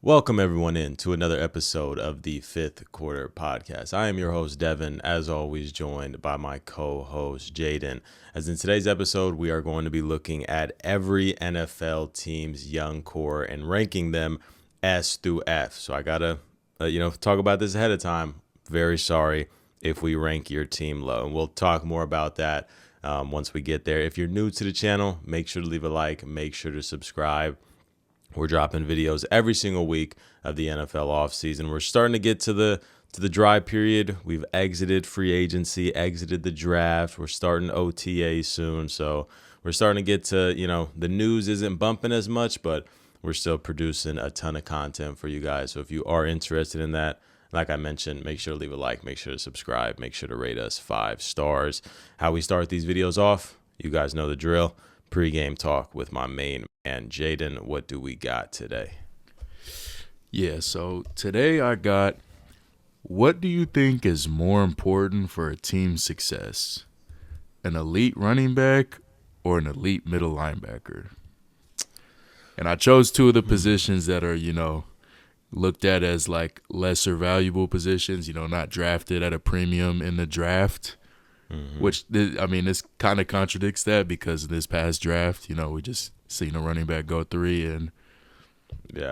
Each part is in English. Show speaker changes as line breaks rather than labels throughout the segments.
Welcome everyone in to another episode of the Fifth Quarter Podcast. I am your host, Devin, as always joined by my co-host, Jaden. As in today's episode, we are going to be looking at every NFL team's young core and ranking them S through F. So I gotta, talk about this ahead of time. Very sorry if we rank your team low, and we'll talk more about that once we get there. If you're new to the channel, make sure to leave a like, make sure to subscribe. We're dropping videos every single week of the NFL offseason. We're starting to get to the dry period. We've exited free agency, exited the draft. We're starting OTA soon. So we're starting to get to, the news isn't bumping as much, but we're still producing a ton of content for you guys. So if you are interested in that, like I mentioned, make sure to leave a like, make sure to subscribe, make sure to rate us 5 stars. How we start these videos off, you guys know the drill. Pregame talk with my main man, Jaden. What do we got today?
Yeah, so today I got, what do you think is more important for a team's success? An elite running back or an elite middle linebacker? And I chose two of the positions that are, looked at as like lesser valuable positions, not drafted at a premium in the draft. Which, this kind of contradicts that because this past draft, we just seen a running back go 3 and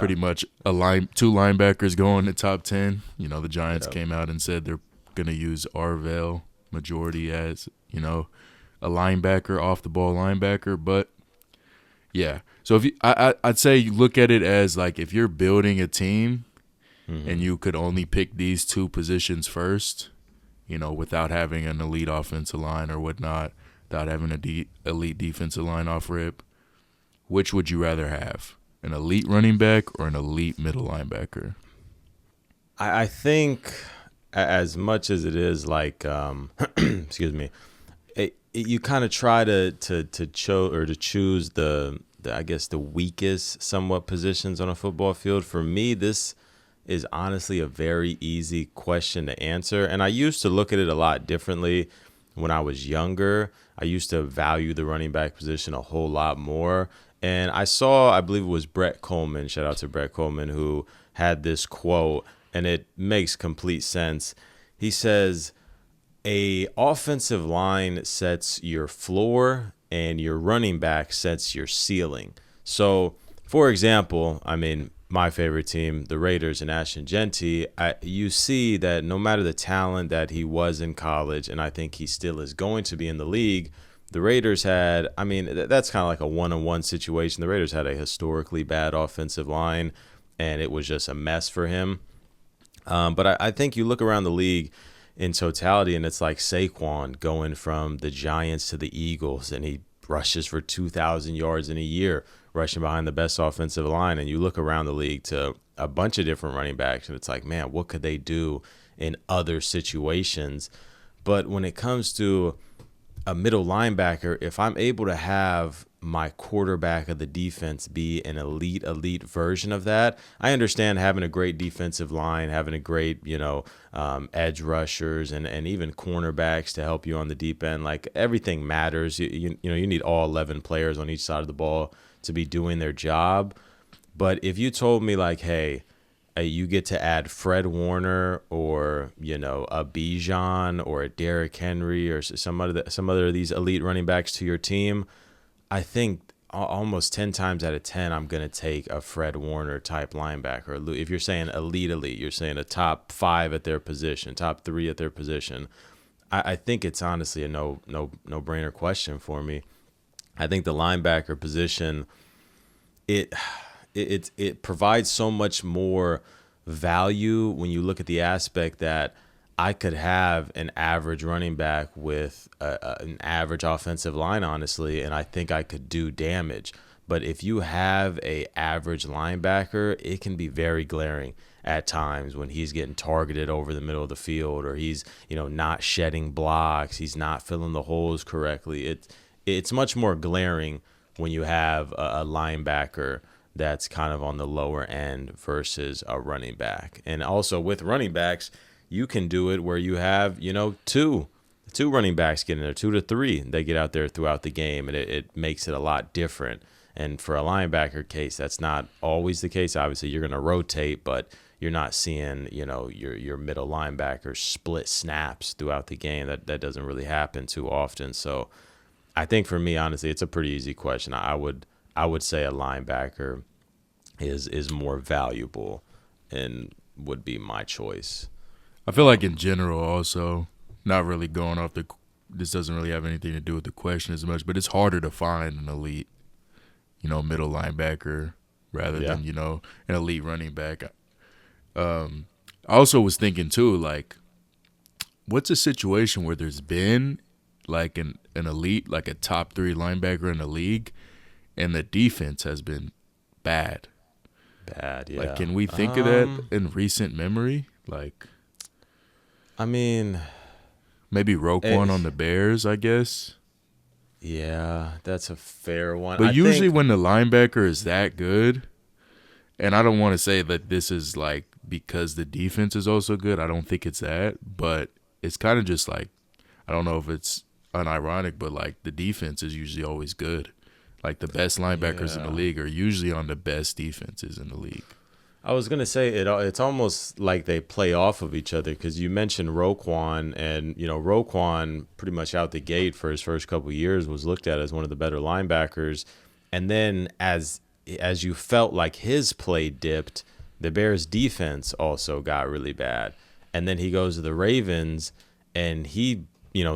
pretty much two linebackers go in the top 10. The Giants came out and said they're going to use Arvell majority as, a linebacker, off-the-ball linebacker. But, yeah. So I'd say you look at it as like if you're building a team and you could only pick these two positions first, without having an elite offensive line or whatnot, without having an elite defensive line off rip, which would you rather have? An elite running back or an elite middle linebacker?
I think as much as it is like, excuse me, you kind of try to choose the weakest somewhat positions on a football field. For me, this is honestly a very easy question to answer. And I used to look at it a lot differently when I was younger. I used to value the running back position a whole lot more. And I believe it was Brett Coleman, shout out to Brett Coleman, who had this quote, and it makes complete sense. He says, a offensive line sets your floor and your running back sets your ceiling. So, for example, my favorite team, the Raiders and Ashton Genty, you see that no matter the talent that he was in college, and I think he still is going to be in the league, the Raiders had, that's kind of like a one-on-one situation. The Raiders had a historically bad offensive line, and it was just a mess for him. But I think you look around the league in totality, and it's like Saquon going from the Giants to the Eagles, and he rushes for 2,000 yards in a year, rushing behind the best offensive line. And you look around the league to a bunch of different running backs, and it's like, man, what could they do in other situations? But when it comes to a middle linebacker, if I'm able to have my quarterback of the defense be an elite version of that, I understand having a great defensive line, having a great, edge rushers and even cornerbacks to help you on the deep end. Like, everything matters. You need all 11 players on each side of the ball to be doing their job. But if you told me like, hey, you get to add Fred Warner or, a Bijan or a Derrick Henry or some other of these elite running backs to your team, I think almost 10 times out of 10, I'm going to take a Fred Warner type linebacker. If you're saying elite, you're saying a top 5 at their position, top 3 at their position. I think it's honestly a no-brainer question for me. I think the linebacker position, it provides so much more value when you look at the aspect that I could have an average running back with an average offensive line, honestly, and I think I could do damage. But if you have a average linebacker, it can be very glaring at times when he's getting targeted over the middle of the field, or he's, not shedding blocks, he's not filling the holes correctly. It's much more glaring when you have a linebacker that's kind of on the lower end versus a running back. And also with running backs, you can do it where you have, two running backs get in there, 2 to 3. They get out there throughout the game, and it makes it a lot different. And for a linebacker case, that's not always the case. Obviously, you're going to rotate, but you're not seeing, your middle linebacker split snaps throughout the game. That doesn't really happen too often. So I think for me, honestly, it's a pretty easy question. I would say a linebacker is more valuable and would be my choice.
I feel like in general also, not really going off this doesn't really have anything to do with the question as much, but it's harder to find an elite, middle linebacker rather than, an elite running back. I also was thinking too, like, what's a situation where there's been like an elite, like a top 3 linebacker in the league, and the defense has been bad?
Bad, yeah.
Like, can we think of that in recent memory? Like,
I mean,
maybe Roquan on the Bears, I guess.
Yeah, that's a fair one.
But usually when the linebacker is that good, and I don't want to say that this is like because the defense is also good. I don't think it's that, but it's kind of just like, I don't know if it's unironic, but like the defense is usually always good. Like the best linebackers in the league are usually on the best defenses in the league.
I was going to say it's almost like they play off of each other, because you mentioned Roquan, and Roquan pretty much out the gate for his first couple of years was looked at as one of the better linebackers, and then as you felt like his play dipped, the Bears defense also got really bad, and then he goes to the Ravens and he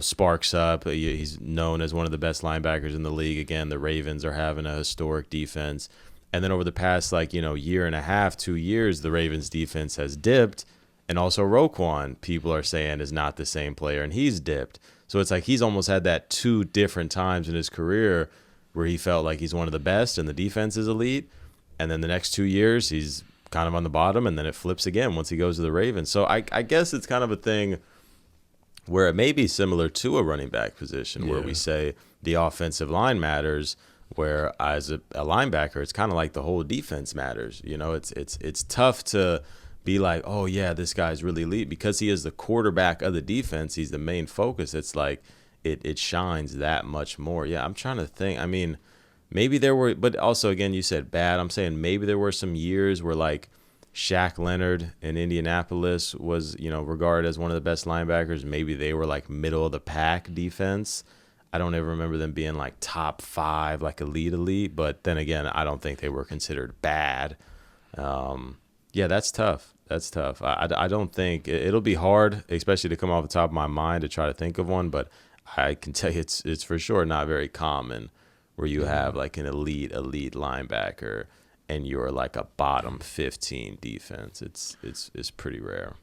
sparks up. He's known as one of the best linebackers in the league. Again, the Ravens are having a historic defense. And then over the past, year and a half, 2 years, the Ravens defense has dipped. And also Roquan, people are saying, is not the same player, and he's dipped. So it's like he's almost had that 2 different times in his career where he felt like he's one of the best and the defense is elite. And then the next 2 years, he's kind of on the bottom, and then it flips again once he goes to the Ravens. So I guess it's kind of a thing where it may be similar to a running back position, where we say the offensive line matters, where as a linebacker, it's kind of like the whole defense matters. It's tough to be like, oh yeah, this guy's really elite, because he is the quarterback of the defense. He's the main focus. It's like it shines that much more. Yeah, I'm trying to think. I mean, maybe there were, but also again, you said bad. I'm saying maybe there were some years where like Shaq Leonard in Indianapolis was, regarded as one of the best linebackers. Maybe they were like middle of the pack defense. I don't ever remember them being like top 5, like elite. But then again, I don't think they were considered bad. Yeah, that's tough. That's tough. I don't think it'll be hard, especially to come off the top of my mind to try to think of one. But I can tell you it's for sure not very common where you have like an elite linebacker and you're like a bottom 15 defense. It's pretty rare.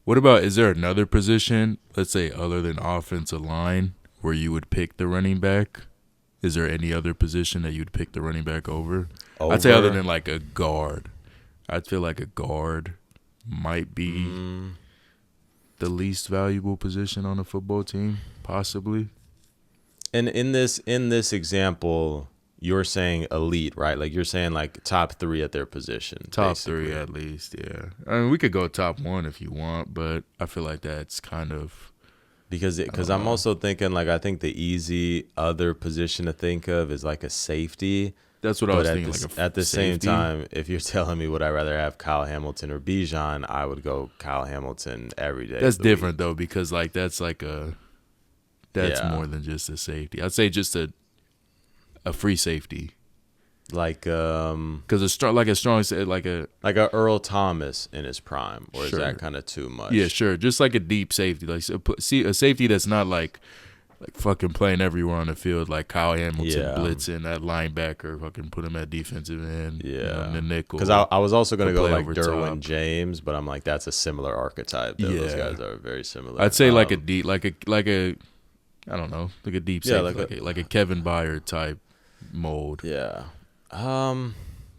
What about, is there another position, let's say other than offensive line, where you would pick the running back? Is there any other position that you'd pick the running back over? I'd say other than like a guard. I'd feel like a guard might be the least valuable position on a football team, possibly.
And in this example, you're saying elite, right? Like you're saying like top 3 at their position.
Top
basically.
3 at least, yeah. I mean, we could go top 1 if you want, but I feel like that's kind of...
Because I'm also thinking, like, I think the easy other position to think of is like a safety.
That's what I was thinking.
At the same time, if you're telling me would I rather have Kyle Hamilton or Bijan, I would go Kyle Hamilton every day.
That's different though, because like that's more than just a safety. I'd say just a free safety.
Like
because like
a Earl Thomas in his prime, or is that kind of too much?
Yeah, sure. Just like a deep safety, like a safety that's not like fucking playing everywhere on the field, like Kyle Hamilton blitzing that linebacker, fucking put him at defensive end, in the nickel.
Because I was also going to go like Derwin James, but I'm like that's a similar archetype. Those guys are very similar.
I'd say like a deep, like a I don't know, like a deep safety, like a Kevin Byard type mold.
Yeah.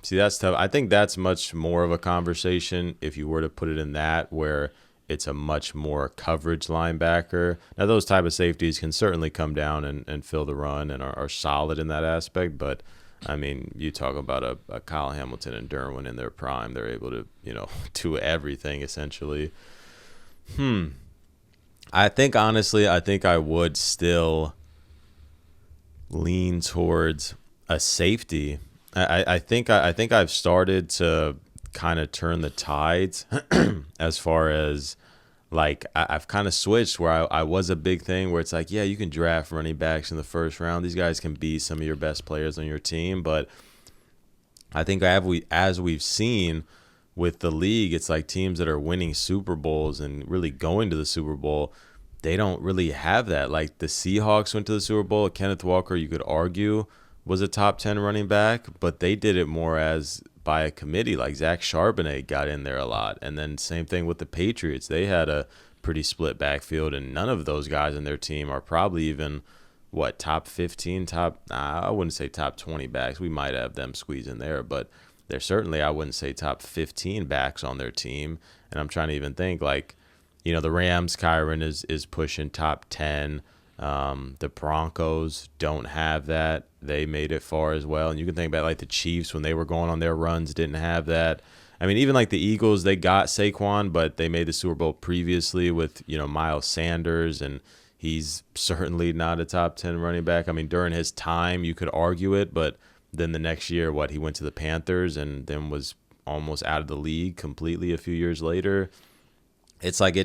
See, that's tough. I think that's much more of a conversation if you were to put it in that, where it's a much more coverage linebacker. Now, those type of safeties can certainly come down and fill the run and are solid in that aspect. But, I mean, you talk about a Kyle Hamilton and Derwin in their prime. They're able to, do everything essentially. I think, honestly, I would still lean towards a safety. I think I've started to kind of turn the tides as far as like I've kind of switched where I was a big thing where it's like, yeah, you can draft running backs in the first round. These guys can be some of your best players on your team. But I think as we've seen with the league, it's like teams that are winning Super Bowls and really going to the Super Bowl, they don't really have that. Like the Seahawks went to the Super Bowl. Kenneth Walker, you could argue, was a top 10 running back, but they did it more as by a committee. Like Zach Charbonnet got in there a lot. And then same thing with the Patriots. They had a pretty split backfield, and none of those guys in their team are probably even, what, top 15, I wouldn't say top 20 backs. We might have them squeeze in there, but they're certainly, I wouldn't say top 15 backs on their team. And I'm trying to even think, like, the Rams, Kyron is pushing top 10. The Broncos don't have that. They made it far as well. And you can think about like the Chiefs when they were going on their runs, didn't have that. I mean, even like the Eagles, they got Saquon, but they made the Super Bowl previously with, Miles Sanders, and he's certainly not a top 10 running back. I mean, during his time, you could argue it, but then the next year, he went to the Panthers and then was almost out of the league completely a few years later. It's like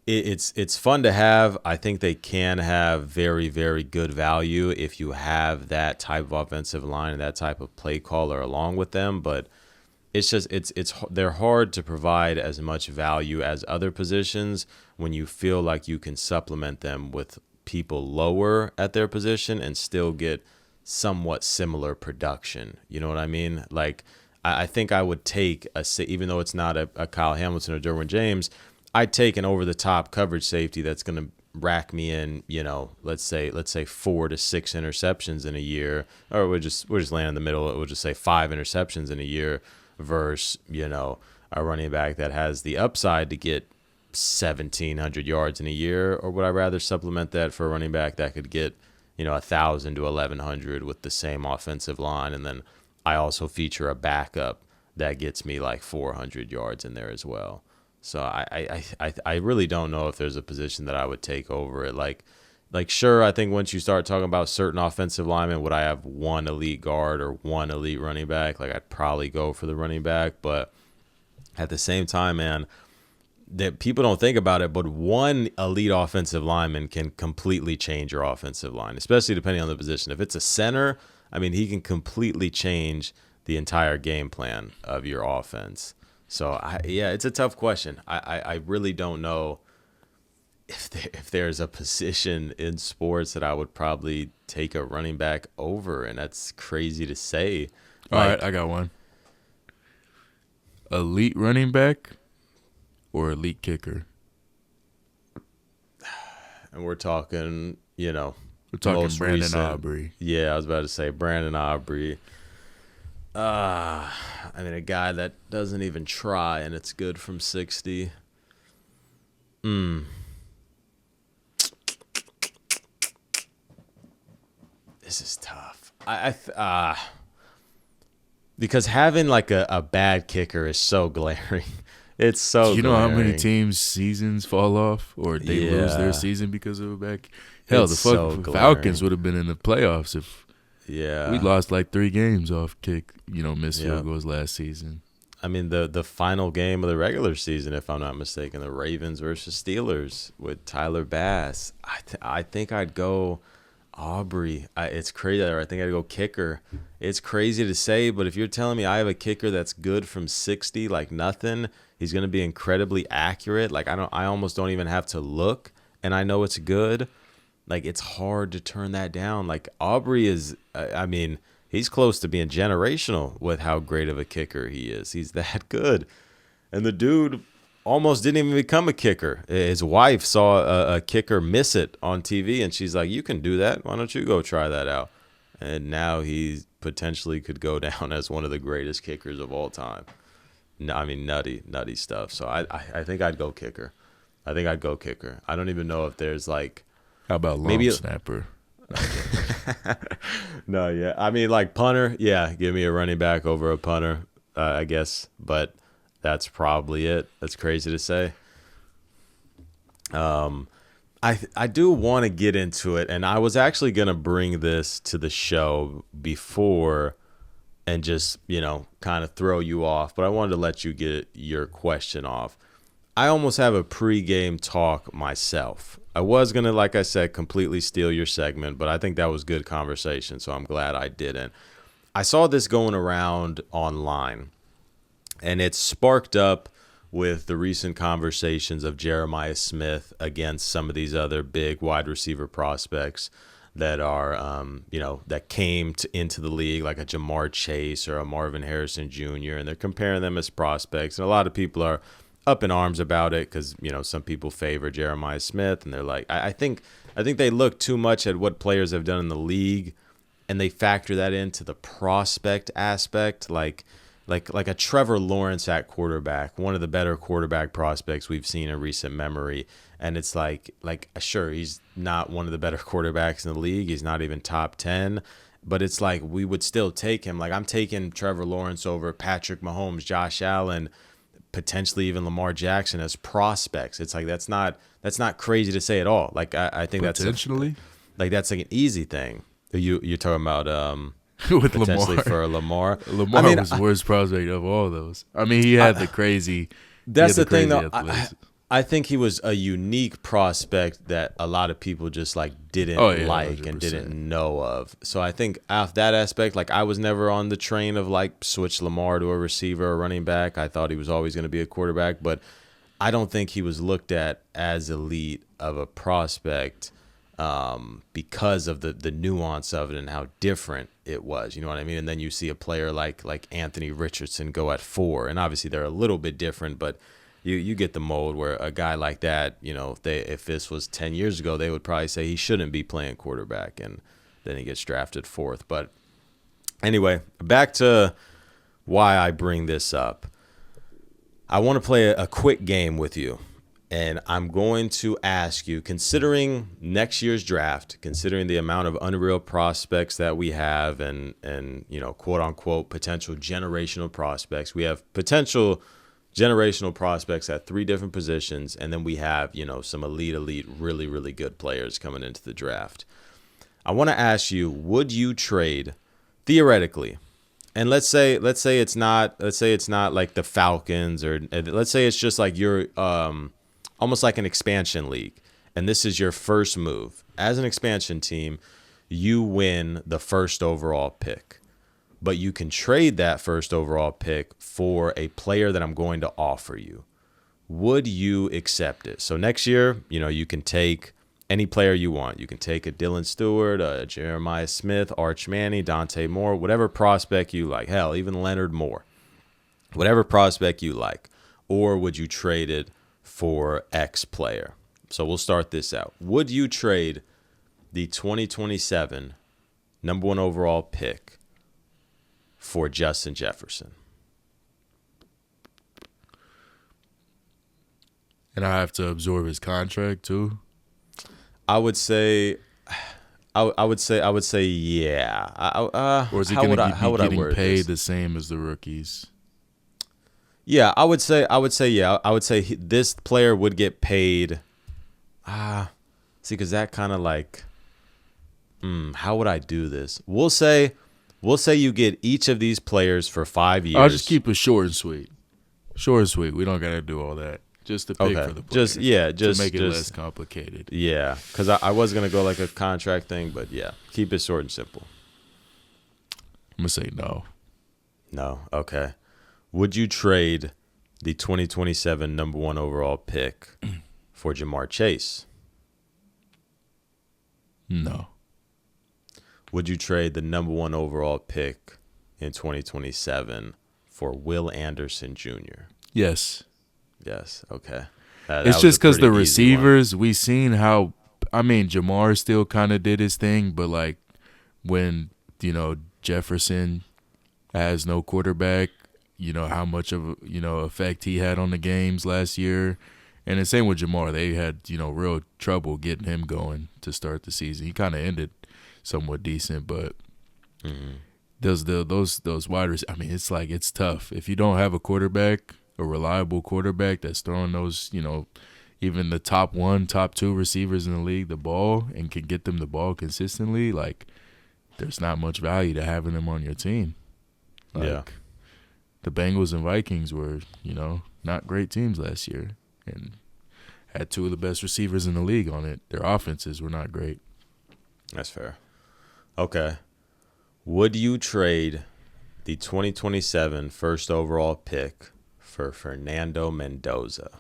it's fun to have. I think they can have very, very good value if you have that type of offensive line and that type of play caller along with them. But it's just they're hard to provide as much value as other positions when you feel like you can supplement them with people lower at their position and still get somewhat similar production. You know what I mean? Like, I think I would take even though it's not a Kyle Hamilton or Derwin James, I'd take an over-the-top coverage safety that's going to rack me in, let's say 4 to 6 interceptions in a year, or we're just laying in the middle. We'll just say 5 interceptions in a year versus, a running back that has the upside to get 1,700 yards in a year. Or would I rather supplement that for a running back that could get, 1,000 to 1,100 with the same offensive line, and then I also feature a backup that gets me like 400 yards in there as well. So I really don't know if there's a position that I would take over it. Like sure, I think once you start talking about certain offensive linemen, would I have one elite guard or one elite running back? Like I'd probably go for the running back, but at the same time, man, that people don't think about it, but one elite offensive lineman can completely change your offensive line, especially depending on the position. If it's a center, I mean, he can completely change the entire game plan of your offense. So, it's a tough question. I really don't know if there's a position in sports that I would probably take a running back over, and that's crazy to say.
All right, I got one. Elite running back or elite kicker?
And we're talking,
we're talking Brandon
recent.
Aubrey.
Yeah, I was about to say Brandon Aubrey. I mean, a guy that doesn't even try, and it's good from 60. This is tough. Because having like a bad kicker is so glaring. It's so.
You know how many teams' seasons fall off, or they lose their season because of a bad. Hell,
it's
the fucking Falcons would have been in the playoffs if.
Yeah,
we lost like 3 games off missed field goals last season.
I mean, the final game of the regular season, if I'm not mistaken, the Ravens versus Steelers with Tyler Bass. I think I'd go Aubrey. It's crazy. I think I'd go kicker. It's crazy to say, but if you're telling me I have a kicker that's good from 60, like nothing, he's going to be incredibly accurate. Like I almost don't even have to look, and I know it's good. Like, it's hard to turn that down. Like, Aubrey is, he's close to being generational with how great of a kicker he is. He's that good. And the dude almost didn't even become a kicker. His wife saw a kicker miss it on TV, and she's like, you can do that. Why don't you go try that out? And now he potentially could go down as one of the greatest kickers of all time. I mean, nutty stuff. So I think I'd go kicker. I don't even know if there's like,
how about long snapper?
No, yeah. I mean, like punter, yeah. Give me a running back over a punter, I guess. But that's probably it. That's crazy to say. I do want to get into it, and I was actually going to bring this to the show before and just, kind of throw you off. But I wanted to let you get your question off. I almost have a pregame talk myself. I was going to, like I said, completely steal your segment, but I think that was good conversation, so I'm glad I didn't. I saw this going around online, and it's sparked up with the recent conversations of Jeremiah Smith against some of these other big wide receiver prospects that are, that came into the league, like a Jamar Chase or a Marvin Harrison Jr., and they're comparing them as prospects. And a lot of people are up in arms about it because, some people favor Jeremiah Smith, and they're like, I think they look too much at what players have done in the league, and they factor that into the prospect aspect, like a Trevor Lawrence at quarterback, one of the better quarterback prospects we've seen in recent memory. And it's like sure, he's not one of the better quarterbacks in the league. He's not even top 10, but it's like we would still take him. Like I'm taking Trevor Lawrence over Patrick Mahomes, Josh Allen, potentially even Lamar Jackson as prospects. It's like that's not crazy to say at all. Like I think
potentially
that's like an easy thing. You're talking about
with
potentially
Lamar.
For Lamar.
Lamar was the worst prospect of all those. I mean, he had the crazy.
That's the thing, though.
Athleticism.
I think he was a unique prospect that a lot of people just didn't like 100%. And didn't know of. So I think off that aspect, I was never on the train of switch Lamar to a receiver or running back. I thought he was always going to be a quarterback, but I don't think he was looked at as elite of a prospect because of the nuance of it and how different it was. You know what I mean? And then you see a player like Anthony Richardson go at 4, and obviously they're a little bit different, but you get the mold where a guy like that, if this was 10 years ago, they would probably say he shouldn't be playing quarterback, and then he gets drafted 4th. But anyway, back to why I bring this up. I want to play a quick game with you, and I'm going to ask you, considering next year's draft, considering the amount of unreal prospects that we have and quote unquote potential generational prospects, we have potential generational prospects at 3 different positions, and then we have, some elite, really, really good players coming into the draft. I want to ask you, would you trade, theoretically, and let's say it's not like the Falcons, or let's say it's just like you're almost like an expansion league, and this is your first move. As an expansion team, you win the first overall pick, but you can trade that first overall pick for a player that I'm going to offer you. Would you accept it? So next year, you can take any player you want. You can take a Dylan Stewart, a Jeremiah Smith, Arch Manning, Dante Moore, whatever prospect you like. Hell, even Leonard Moore. Whatever prospect you like. Or would you trade it for X player? So we'll start this out. Would you trade the 2027 number 1 overall pick for Justin Jefferson?
And I have to absorb his contract too.
I would say yeah.
Or is he going to be getting paid the same as the rookies?
Yeah, I would say yeah. I would say this player would get paid. See, because that kind of how would I do this? We'll say you get each of these players for 5 years.
I'll just keep it short and sweet. Short and sweet. We don't got to do all that. Just to pick for the player. Just make it less complicated.
Yeah, because I was going to go like a contract thing, but yeah, keep it short and simple.
I'm going to say no.
No? Okay. Would you trade the 2027 number 1 overall pick for Jamar Chase?
No.
Would you trade the number 1 overall pick in 2027 for Will Anderson Jr.?
Yes.
Yes. Okay.
It's just because the receivers, we seen how, Jamar still kind of did his thing, but when, Jefferson has no quarterback, how much of, effect he had on the games last year. And the same with Jamar. They had, real trouble getting him going to start the season. He kind of ended somewhat decent, but those wide receivers, it's tough. If you don't have a quarterback, a reliable quarterback that's throwing those, even the top 1, top 2 receivers in the league the ball and can get them the ball consistently, there's not much value to having them on your team.
Yeah.
Like the Bengals and Vikings were, not great teams last year, and had two of the best receivers in the league on it. Their offenses were not great.
That's fair. Okay. Would you trade the 2027 first overall pick for Fernando Mendoza?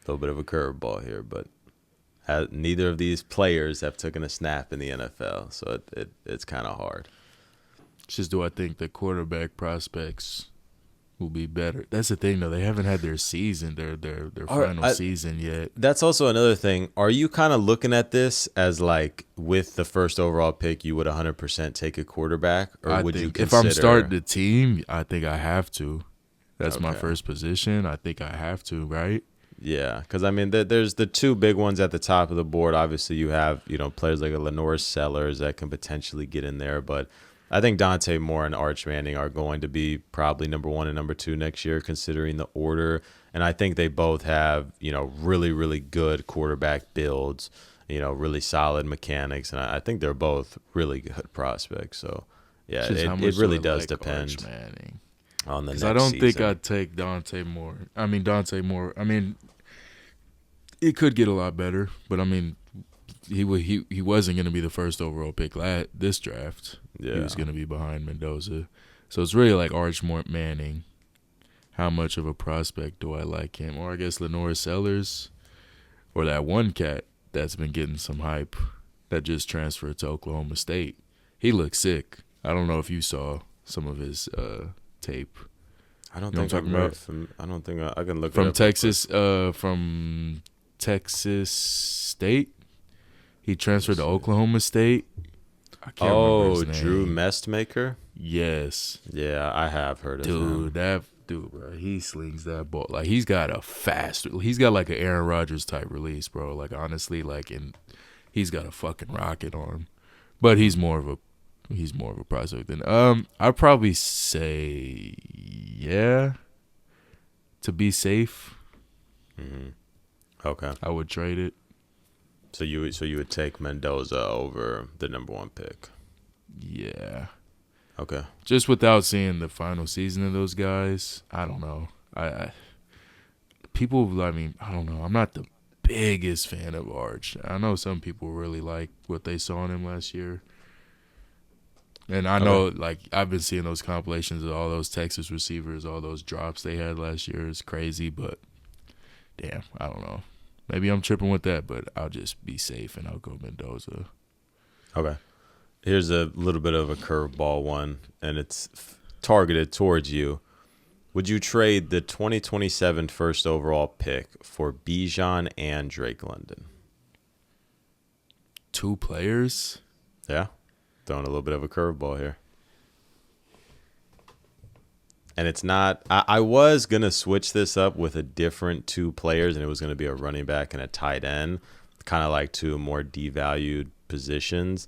A little bit of a curveball here, but neither of these players have taken a snap in the NFL, so it's kind of hard.
It's just, do I think the quarterback prospects will be better? That's the thing, though. They haven't had their season, their final season yet.
That's also another thing. Are you kind of looking at this as like with the first overall pick, you would 100% take a quarterback, or would you consider?
If I'm starting the team, I think I have to. That's my first position. I think I have to, right?
Yeah, because I mean, there's the two big ones at the top of the board. Obviously, you have players like a Lenore Sellers that can potentially get in there, but I think Dante Moore and Arch Manning are going to be probably number 1 and number 2 next year, considering the order. And I think they both have really, really good quarterback builds, really solid mechanics, and I think they're both really good prospects. So yeah, it really does depend on the next season.
I don't think I'd take Dante Moore. It could get a lot better, but he wasn't going to be the first overall pick this draft. Yeah. He was going to be behind Mendoza. So it's really like Arch Manning. How much of a prospect do I like him? Or I guess Lenore Sellers, or that one cat that's been getting some hype that just transferred to Oklahoma State. He looks sick. I don't know if you saw some of his tape.
I don't think I've heard from. I don't think I can look
from
it up
Texas. From Texas State, he transferred to Oklahoma State. I can't remember his name.
Drew Mestmaker.
Yes.
Yeah, I have heard of him.
That dude, bro, he slings that ball like he's got like an Aaron Rodgers type release, bro. Like honestly, he's got a fucking rocket on him, but he's more of a prospect than I'd probably say to be safe.
Mm-hmm. Okay,
I would trade it.
So you would take Mendoza over the number 1 pick.
Yeah.
Okay.
Just without seeing the final season of those guys, I don't know. I don't know. I'm not the biggest fan of Arch. I know some people really like what they saw in him last year. And I know, I've been seeing those compilations of all those Texas receivers, all those drops they had last year. It's crazy, but damn, I don't know. Maybe I'm tripping with that, but I'll just be safe and I'll go Mendoza.
Okay. Here's a little bit of a curveball one, and it's targeted towards you. Would you trade the 2027 first overall pick for Bijan and Drake London?
2 players?
Yeah. Throwing a little bit of a curveball here. And it's not – I was going to switch this up with a different 2 players, and it was going to be a running back and a tight end, kind of like 2 more devalued positions.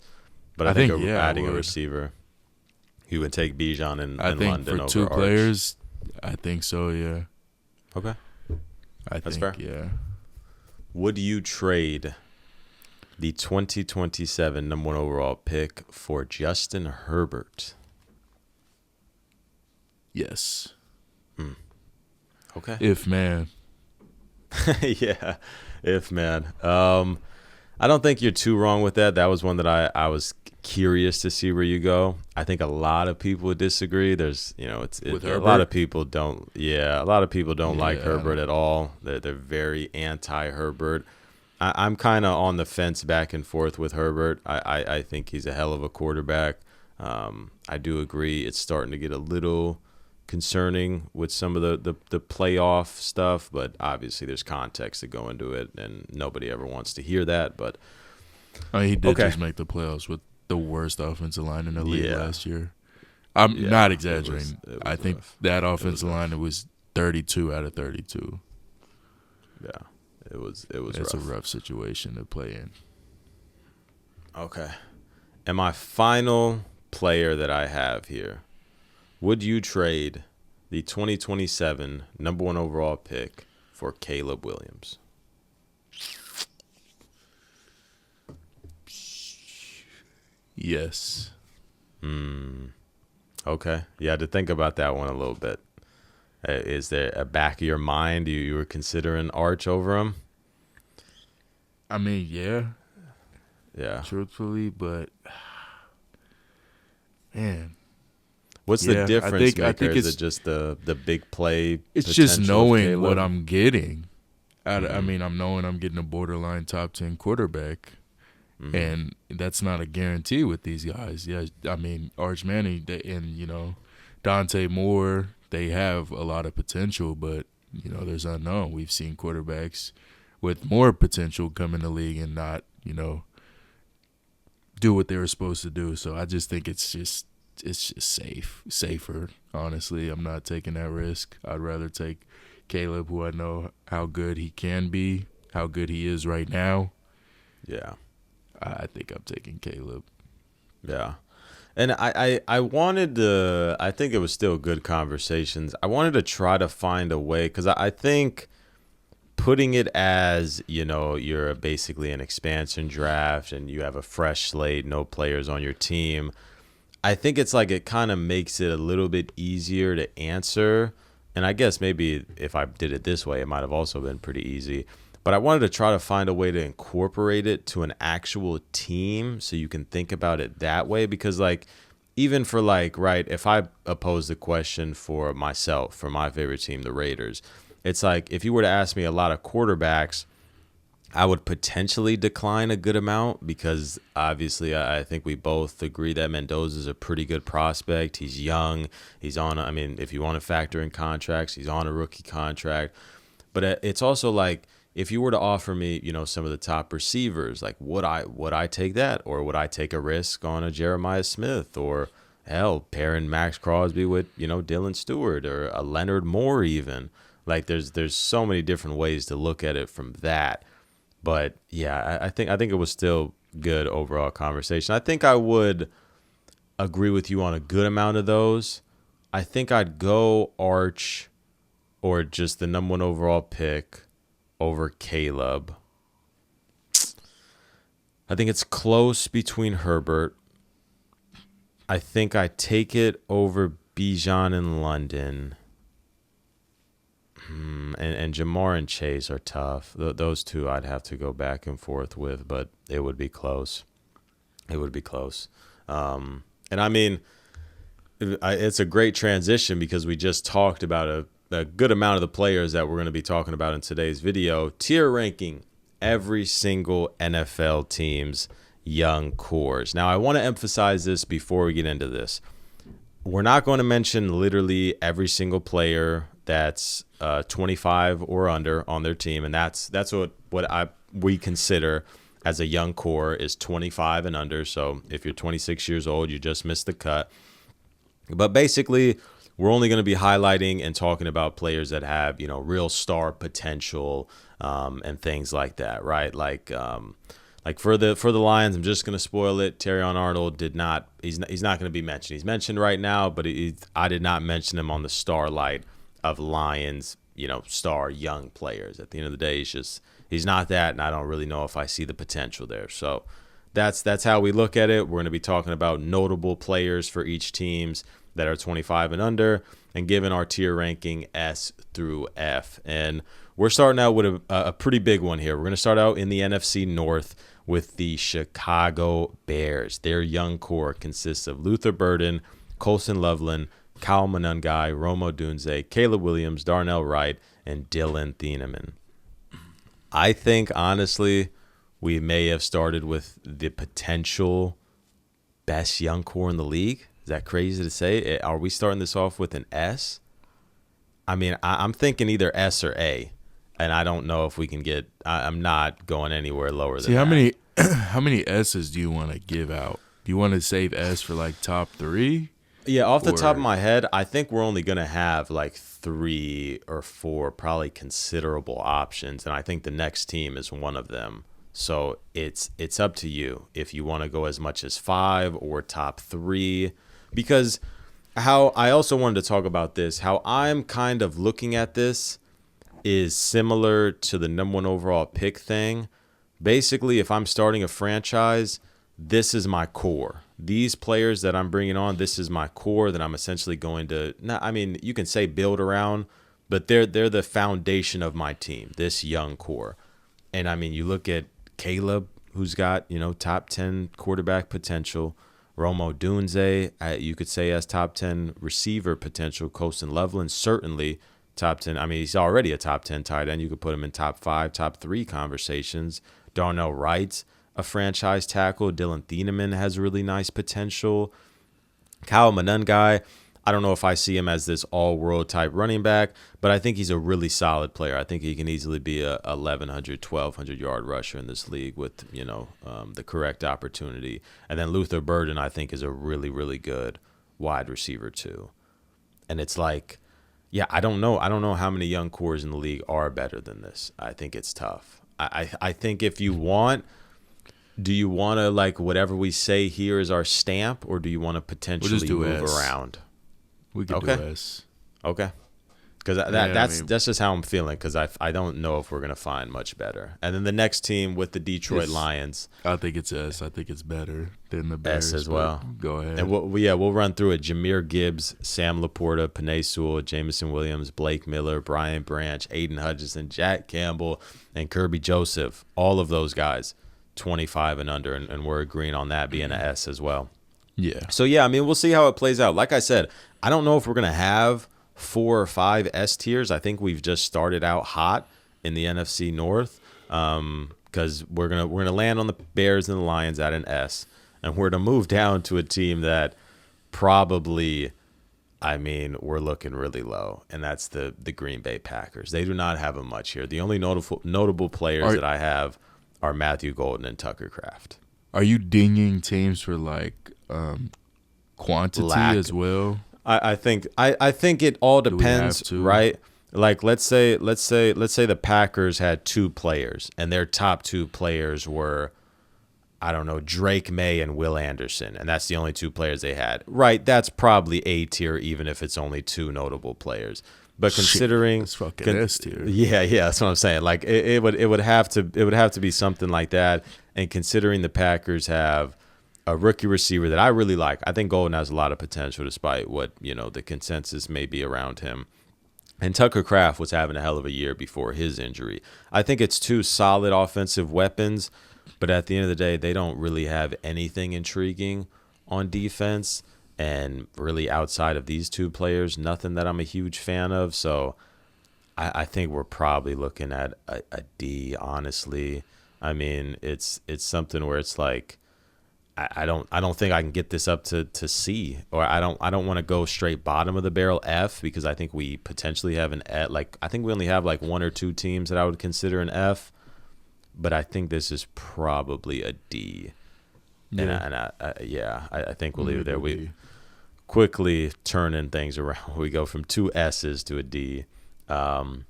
But I think adding a receiver, he would take Bijan and London over Arch.
2 players, I think so, yeah.
Okay. That's fair.
Yeah.
Would you trade the 2027 number 1 overall pick for Justin Herbert?
Yes.
Okay.
If man.
Yeah. If man. I don't think you're too wrong with that. That was one that I was curious to see where you go. I think a lot of people would disagree. There's, a lot of people don't. Yeah, a lot of people don't like Herbert at all. They're very anti-Herbert. I'm kind of on the fence back and forth with Herbert. I think he's a hell of a quarterback. I do agree it's starting to get a little concerning with some of the playoff stuff, but obviously there's context to go into it, and nobody ever wants to hear that. But
he did just make the playoffs with the worst offensive line in the league last year. I'm not exaggerating. It was I think rough. That offensive line was 32 out of 32.
Yeah, it was.
It's a rough situation to play in.
Okay, and my final player that I have here. Would you trade the 2027 number 1 overall pick for Caleb Williams?
Yes.
Okay. You had to think about that one a little bit. Is there a back of your mind you were considering Arch over him?
I mean, yeah,
Yeah.
truthfully, but man,
What's the
yeah,
difference
I
maker?
think
Is it just the big play
it's just
potential of
knowing what
Caleb?
I'm getting. I
Mm-hmm.
mean, I'm knowing I'm getting a borderline top 10 quarterback,
Mm-hmm.
and that's not a guarantee with these guys. Yeah, I mean, Arch Manning and Dante Moore, they have a lot of potential, but there's unknown. We've seen quarterbacks with more potential come in the league and not do what they were supposed to do. So I just think it's just safer. Honestly, I'm not taking that risk. I'd rather take Caleb, who I know how good he can be, how good he is right now.
Yeah.
I think I'm taking Caleb.
Yeah. And I wanted to, I think it was still good conversations. I wanted to try to find a way, because I think putting it as, you're basically an expansion draft and you have a fresh slate, no players on your team, I think it's like it kind of makes it a little bit easier to answer. And I guess maybe if I did it this way, it might have also been pretty easy. But I wanted to try to find a way to incorporate it to an actual team so you can think about it that way. Because, like, even for, like, right, if I pose the question for myself, for my favorite team, the Raiders, it's like if you were to ask me a lot of quarterbacks, I would potentially decline a good amount because obviously I think we both agree that Mendoza's a pretty good prospect. He's young. He's on, I mean, if you want to factor in contracts, he's on a rookie contract. But it's also like if you were to offer me, some of the top receivers, like would I take that, or would I take a risk on a Jeremiah Smith, or hell, pairing Max Crosby with Dylan Stewart or a Leonard Moore even. Like there's so many different ways to look at it from that. But yeah, I think it was still good overall conversation. I think I would agree with you on a good amount of those. I think I'd go Arch or just the number one overall pick over Caleb. I think it's close between Herbert. I think I take it over Bijan in London. And Jamar and Chase are tough. Those two I'd have to go back and forth with, but it would be close. It would be close. And I mean, it's a great transition because we just talked about a good amount of the players that we're going to be talking about in today's video. Tier ranking every single NFL team's young cores. Now, I want to emphasize this before we get into this. We're not going to mention literally every single player that's 25 or under on their team, and that's what we consider as a young core is 25 and under. So if you're 26 years old, you just missed the cut. But basically, we're only going to be highlighting and talking about players that have real star potential and things like that, right? Like for the Lions, I'm just going to spoil it. Terrion Arnold did not. He's not going to be mentioned. He's mentioned right now, but I did not mention him on the starlight of Lions, star young players. At the end of the day, he's not that, and I don't really know if I see the potential there. So that's how we look at it. We're going to be talking about notable players for each teams that are 25 and under, and given our tier ranking S through F. And we're starting out with a pretty big one here. We're going to start out in the NFC North with the Chicago Bears. Their young core consists of Luther Burden, Colson Loveland, Kyle Monangai, Rome Odunze, Caleb Williams, Darnell Wright, and Dylan Thieneman. I think, honestly, we may have started with the potential best young core in the league. Is that crazy to say? Are we starting this off with an S? I mean, I'm thinking either S or A, and I don't know if we can get. I'm not going anywhere lower than that.
How many S's do you want to give out? Do you want to save S for like top 3?
Yeah, off the top of my head, I think we're only going to have like 3 or 4 probably considerable options, and I think the next team is one of them. So it's up to you if you want to go as much as 5 or top 3, because how I also wanted to talk about this, how I'm kind of looking at this is similar to the number one overall pick thing. Basically, if I'm starting a franchise, this is my core. These players that I'm bringing on, this is my core that I'm essentially going to, not, I mean, you can say build around, but they're the foundation of my team, this young core. And I mean, you look at Caleb, who's got, top 10 quarterback potential. Romo Dunze, you could say has top 10 receiver potential. Colston Loveland, certainly top 10. I mean, he's already a top 10 tight end. You could put him in top 5, top 3 conversations. Darnell Wright's a franchise tackle. Dylan Thieneman has really nice potential. Kyle Monangai, I don't know if I see him as this all-world type running back, but I think he's a really solid player. I think he can easily be a 1,100, 1,200-yard rusher in this league with, the correct opportunity. And then Luther Burden, I think, is a really, really good wide receiver too. And it's like, yeah, I don't know how many young cores in the league are better than this. I think it's tough. I think if you want – do you want to, like, whatever we say here is our stamp, or do you want to potentially move around?
We could do S.
Okay. Because that's just how I'm feeling, because I don't know if we're going to find much better. And then the next team with the Detroit Lions.
I think it's S. I think it's better than the Bears.
S as well.
Go ahead.
And we'll run through it. Jameer Gibbs, Sam Laporta, Penei Sewell, Jameson Williams, Blake Miller, Brian Branch, Aiden Hutchinson, Jack Campbell, and Kirby Joseph. All of those guys, 25 and under, and we're agreeing on that being an S as well.
Yeah.
So, yeah, I mean, we'll see how it plays out. Like I said, I don't know if we're going to have 4 or 5 S tiers. I think we've just started out hot in the NFC North, because we're gonna land on the Bears and the Lions at an S, and we're to move down to a team that probably, I mean, we're looking really low, and that's the Green Bay Packers. They do not have a much here. The only notable players that I have are Matthew Golden and Tucker Kraft.
Are you dinging teams for like quantity as well?
I think it all depends, right? Like let's say the Packers had 2 players, and their top 2 players were, I don't know, Drake May and Will Anderson, and that's the only 2 players they had. Right, that's probably A tier, even if it's only 2 notable players. But considering
it's fucking S tier.
Yeah, that's what I'm saying. Like it would have to be something like that. And considering the Packers have a rookie receiver that I really like, I think Golden has a lot of potential, despite what the consensus may be around him. And Tucker Kraft was having a hell of a year before his injury. I think it's 2 solid offensive weapons, but at the end of the day, they don't really have anything intriguing on defense. And really outside of these 2 players, nothing that I'm a huge fan of. So I think we're probably looking at a D, honestly. I mean, it's something where it's like, I don't think I can get this up to C, or I don't want to go straight bottom of the barrel F, because I think we potentially have an F. Like, I think we only have like 1 or 2 teams that I would consider an F, but I think this is probably a D. Yeah. I think we'll leave it there. We quickly turning things around. We go from 2 S's to a D. The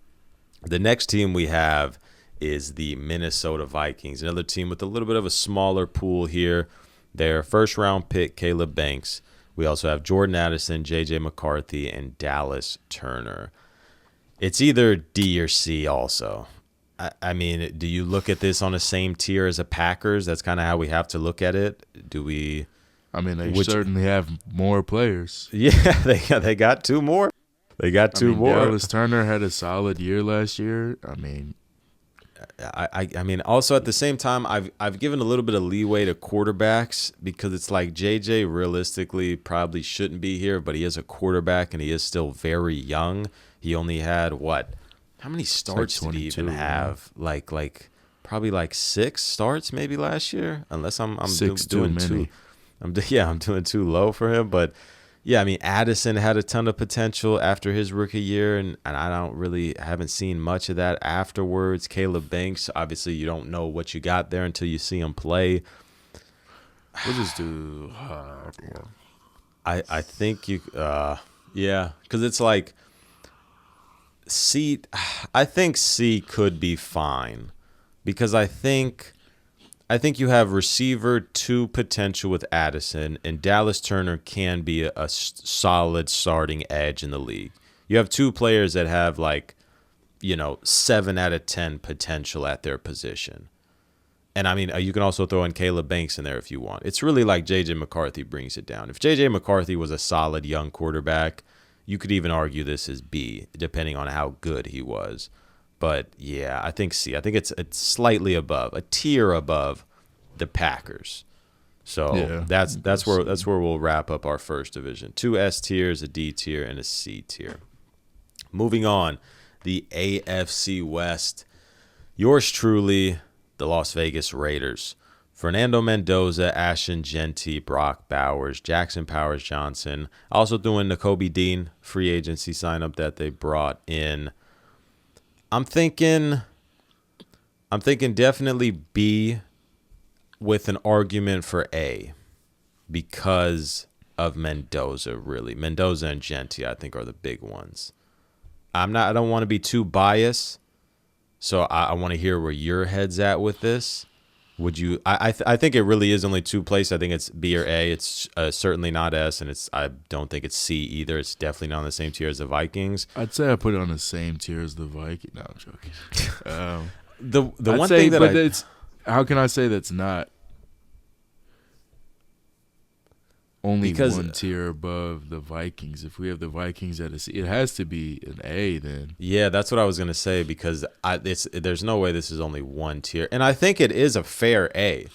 next team we have is the Minnesota Vikings, another team with a little bit of a smaller pool here. Their first-round pick, Caleb Banks. We also have Jordan Addison, J.J. McCarthy, and Dallas Turner. It's either D or C also. I mean, do you look at this on the same tier as the Packers? That's kind of how we have to look at it. Do we?
I mean, they certainly have more players.
Yeah, they got 2 more. They got 2 more.
Dallas Turner had a solid year last year. I mean,
I mean, also at the same time, I've given a little bit of leeway to quarterbacks, because it's like JJ realistically probably shouldn't be here, but he is a quarterback and he is still very young. He only had how many starts did he even have? Like probably like 6 starts maybe last year, unless I'm doing too. I'm doing too low for him, but yeah, I mean, Addison had a ton of potential after his rookie year, and I haven't seen much of that afterwards. Caleb Banks, obviously, you don't know what you got there until you see him play.
We'll just do.
I think you, yeah, because it's like C. I think C could be fine, because I think you have receiver 2 potential with Addison, and Dallas Turner can be a solid starting edge in the league. You have 2 players that have 7 out of 10 potential at their position. And I mean, you can also throw in Caleb Banks in there if you want. It's really like J.J. McCarthy brings it down. If J.J. McCarthy was a solid young quarterback, you could even argue this is B, depending on how good he was. But yeah, I think C. I think it's slightly above, a tier above the Packers. So
Yeah,
that's where we'll wrap up our first division. 2 S tiers, a D tier, and a C tier. Moving on, the AFC West. Yours truly, the Las Vegas Raiders. Fernando Mendoza, Ashton Genty, Brock Bowers, Jackson Powers Johnson. Also doing Nakobe Dean, free agency sign up that they brought in. I'm thinking definitely B with an argument for A because of Mendoza, really. Mendoza and Genty, I think, are the big ones. I don't want to be too biased, so I want to hear where your head's at with this. Would you? I think it really is only two places. I think it's B or A. It's certainly not S, and I don't think it's C either. It's definitely not on the same tier as the Vikings.
I'd say I put it on the same tier as the Vikings. No, I'm joking.
The
I'd
one
say,
thing that
it's how can I say that's not only one tier above the Vikings? If we have the Vikings at a C, it has to be an A then.
Yeah, that's what I was gonna say because there's no way this is only one tier, and I think it is a fair A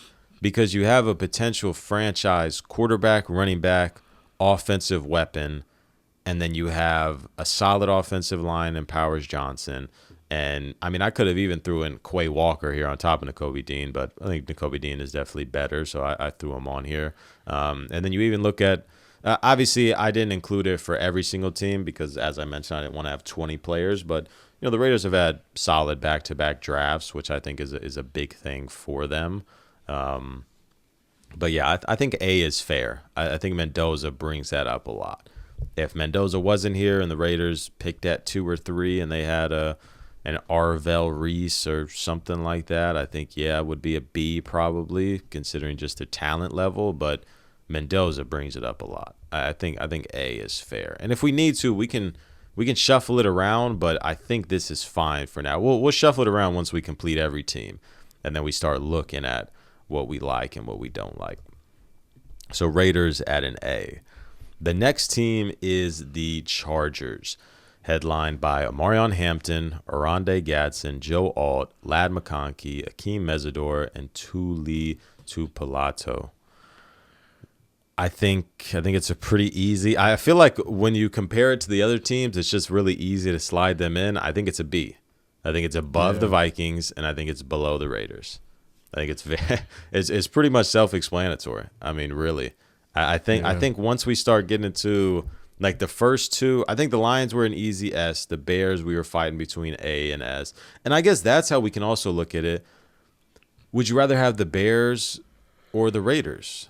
because you have a potential franchise quarterback, running back, offensive weapon, and then you have a solid offensive line in Powers Johnson. And I mean, I could have even threw in Quay Walker here on top of Nakobe Dean, but I think Nakobe Dean is definitely better, so I threw him on here. And then you even look at, obviously, I didn't include it for every single team because, as I mentioned, I didn't want to have 20 players. But the Raiders have had solid back-to-back drafts, which I think is a big thing for them. But yeah, I think A is fair. I think Mendoza brings that up a lot. If Mendoza wasn't here and the Raiders picked at 2 or 3 and they had an Arvell Reese or something like that, I think, yeah, it would be a B probably, considering just the talent level. But Mendoza brings it up a lot. I think A is fair. And if we need to, we can shuffle it around, but I think this is fine for now. We'll shuffle it around once we complete every team, and then we start looking at what we like and what we don't like. So Raiders at an A. The next team is the Chargers, headlined by Omarion Hampton, Oronde Gadsden, Joe Alt, Lad McConkey, Akeem Mesidor, and Tuli Tuipulotu. I think it's a pretty easy. I feel like when you compare it to the other teams, it's just really easy to slide them in. I think it's a B. I think it's above the Vikings, and I think it's below the Raiders. I think it's pretty much self-explanatory. I mean, really, I think once we start getting into like the first two, I think the Lions were an easy S. The Bears, we were fighting between A and S. And I guess that's how we can also look at it. Would you rather have the Bears or the Raiders?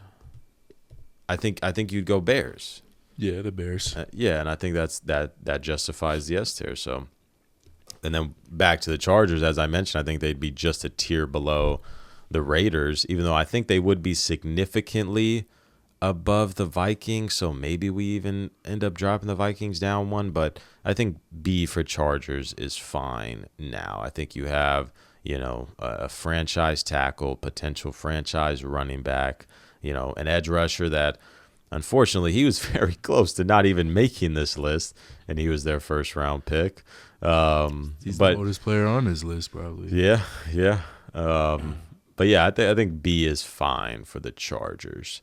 I think you'd go Bears.
Yeah, the Bears.
Yeah, and I think that justifies the S tier. So, and then back to the Chargers, as I mentioned, I think they'd be just a tier below the Raiders, even though I think they would be significantly above the Vikings, so maybe we even end up dropping the Vikings down one, but I think B for Chargers is fine now. I think you have, a franchise tackle, potential franchise running back, an edge rusher that, unfortunately, he was very close to not even making this list, and he was their first-round pick.
He's the oldest player on his list, probably.
Yeah. But yeah, I think B is fine for the Chargers.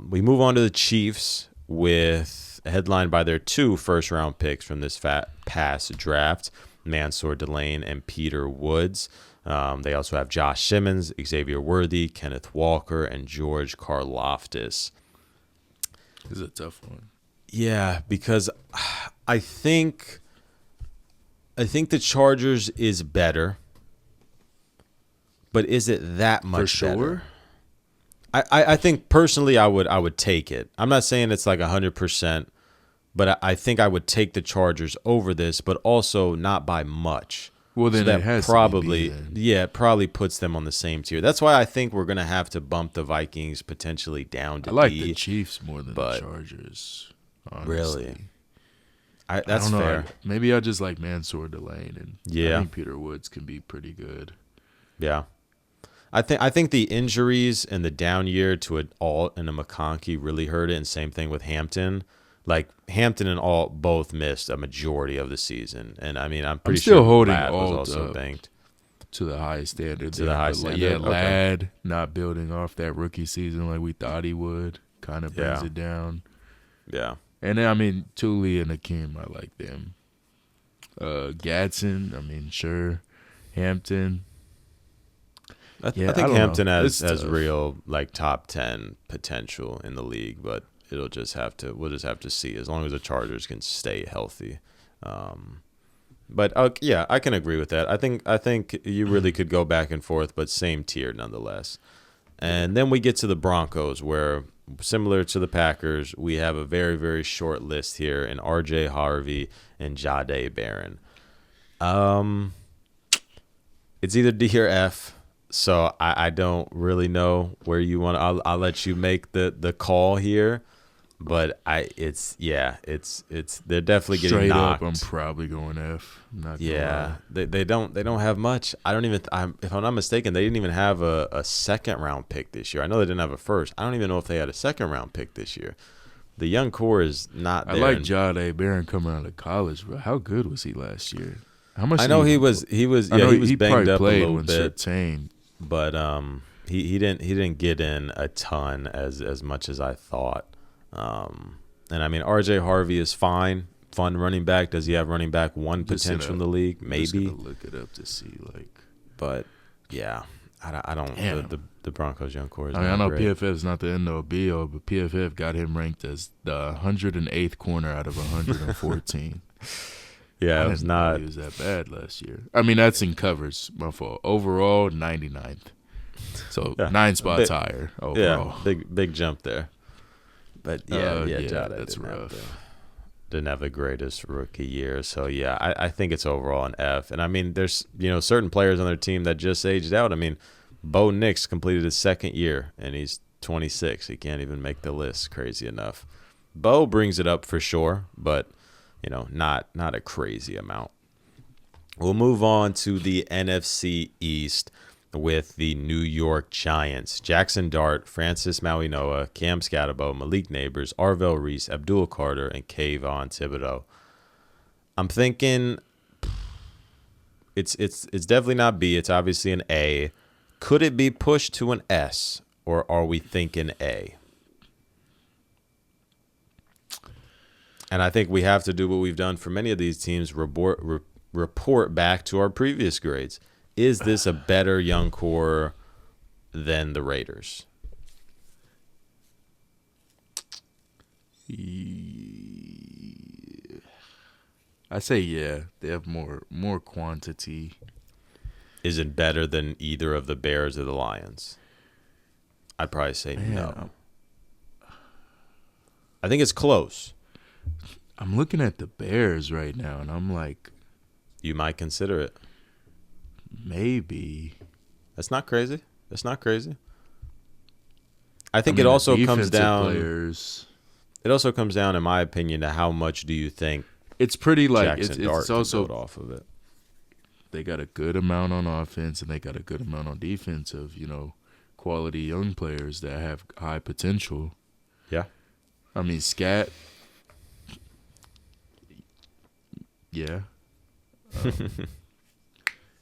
We move on to the Chiefs with headlined by their 2 first-round picks from this past draft, Mansour Delane and Peter Woods. They also have Josh Simmons, Xavier Worthy, Kenneth Walker, and George Karlaftis.
This is a tough one.
Yeah, because I think the Chargers is better, but is it that much
For sure?
better? I think personally I would take it. I'm not saying it's like 100%, but I think I would take the Chargers over this, but also not by much.
Well, then
that
it has
probably,
to be B, then.
yeah, it probably puts them on the same tier. That's why I think we're gonna have to bump the Vikings potentially down to
I like
D.
the Chiefs more than the Chargers. Honestly.
Really, that's
I don't know.
fair.
Maybe I just like Mansour Delane, and
Yeah.
I think Peter Woods can be pretty good.
Yeah. I think the injuries and the down year to an Alt and a McConkey really hurt it, and same thing with Hampton. Like Hampton and Alt both missed a majority of the season, and I mean I'm pretty
still
sure
holding
Ladd was
Alt
also
up
banked
to the high standard.
to the high
But,
standard.
yeah,
Okay.
Ladd not building off that rookie season like we thought he would kind of brings
Yeah.
it down.
Yeah,
And then, I mean, Thule and Akeem, I like them. Gadsden, I mean, sure. Hampton.
I
Yeah, I
think
don't
Hampton
know.
has
It's tough.
real like top 10 potential in the league, but we'll just have to see as long as the Chargers can stay healthy. But yeah, I can agree with that. I think you really could go back and forth, but same tier nonetheless. And then we get to the Broncos, where similar to the Packers, we have a very, very short list here in R.J. Harvey and Jahdae Barron. It's either D or F, so I don't really know where you want. I'll let you make the call here, but it's they're definitely getting
Straight
knocked.
up, I'm probably going F. I'm not gonna
Yeah,
lie.
they don't have much. I don't even. If I'm not mistaken, they didn't even have a second round pick this year. I know they didn't have a first. I don't even know if they had a second round pick this year. The young core is not
I
there.
like Jahdae Barron coming out of college, bro. How good was he last year? How much?
I know he was.
I
Yeah,
know
he was
he
banged
probably
up a
played
little
when
bit,
Surtain.
but he didn't get in a ton as much as I thought. And I mean RJ Harvey is fine, fun running back. Does he have running back one
Just
potential in
gonna-
the league?
I'm just
Maybe,
gonna look it up to see like.
but yeah, I don't.
Damn.
The Broncos young core is
I mean, I
not
know
great.
PFF is not the end all be all, but PFF got him ranked as the 108th corner out of 114.
Yeah,
I
it was
didn't know
not.
he was that bad last year. I mean, that's in covers. My fault. Overall, 99th. So
Yeah.
9 spots
Big-
higher
Yeah,
overall.
big jump there. But yeah, Jahdae
that's
didn't have
rough.
didn't have the greatest rookie year. So yeah, I think it's overall an F. And I mean, there's certain players on their team that just aged out. I mean, Bo Nix completed his second year and he's 26. He can't even make the list. Crazy enough. Bo brings it up for sure, but not a crazy amount. We'll move on to the NFC East with the New York Giants. Jackson Dart, Francis Mauigoa, Cam Scatterbo, Malik Neighbors, Arvell Reese, Abdul Carter, and Kayvon Thibodeau. I'm thinking it's definitely not B. It's obviously an A. Could it be pushed to an S, or are we thinking A? And I think we have to do what we've done for many of these teams, report back to our previous grades. Is this a better young core than the Raiders?
I say yeah. They have more quantity.
Is it better than either of the Bears or the Lions? I'd probably say no. I think it's close.
I'm looking at the Bears right now, and I'm like,
You might consider it.
maybe.
That's not crazy. I think
I mean,
it also
the
comes
defensive
down.
Players,
It also comes down, in my opinion, to how much do you think
it's pretty like
Jackson Dart
it's
can
also
build off of it.
they got a good amount on offense and they got a good amount on defense of quality young players that have high potential.
Yeah.
I mean, Scat. Yeah.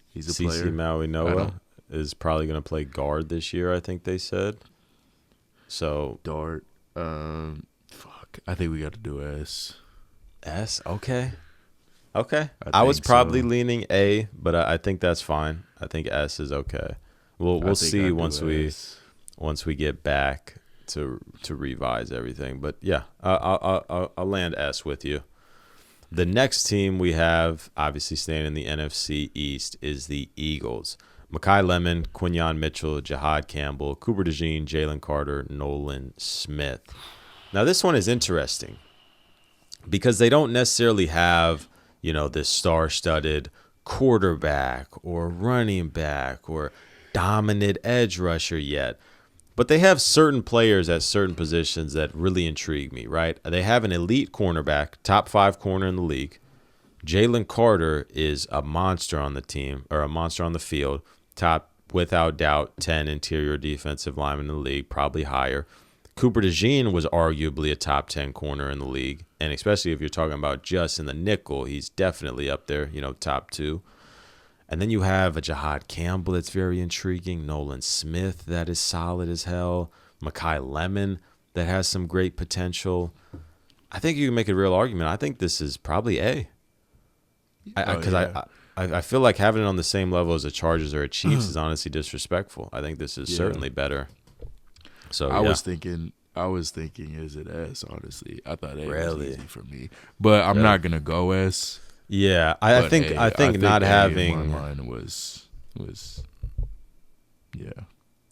He's a player.
CC Mauigoa is probably going to play guard this year, I think they said. So
Dart. I think we got to do S.
S, okay. I
I
was
think
probably
so.
leaning A, but I think that's fine. I think S is okay. We'll
I think
see
I'd do
once
S.
we get back to revise everything. But yeah, I'll land S with you. The next team we have, obviously staying in the NFC East, is the Eagles. Mekhi Lemon, Quinyon Mitchell, Jahad Campbell, Cooper DeJean, Jalen Carter, Nolan Smith. Now this one is interesting because they don't necessarily have, this star-studded quarterback or running back or dominant edge rusher yet. But they have certain players at certain positions that really intrigue me, right? They have an elite cornerback, top 5 corner in the league. Jalen Carter is a monster on the team, or a monster on the field, top without doubt 10 interior defensive linemen in the league, probably higher. Cooper DeJean was arguably a top 10 corner in the league, and especially if you're talking about just in the nickel, he's definitely up there, top 2. And then you have a Jahad Campbell that's very intriguing, Nolan Smith that is solid as hell, Mekhi Lemon that has some great potential. I think you can make a real argument. I think this is probably A. Because I feel like having it on the same level as a Chargers or a Chiefs is honestly disrespectful. I think this is certainly better. So
I was thinking, is it S? Honestly, I thought A was easy for me, but I'm not gonna go S.
Yeah, I think not
A
having
in my mind was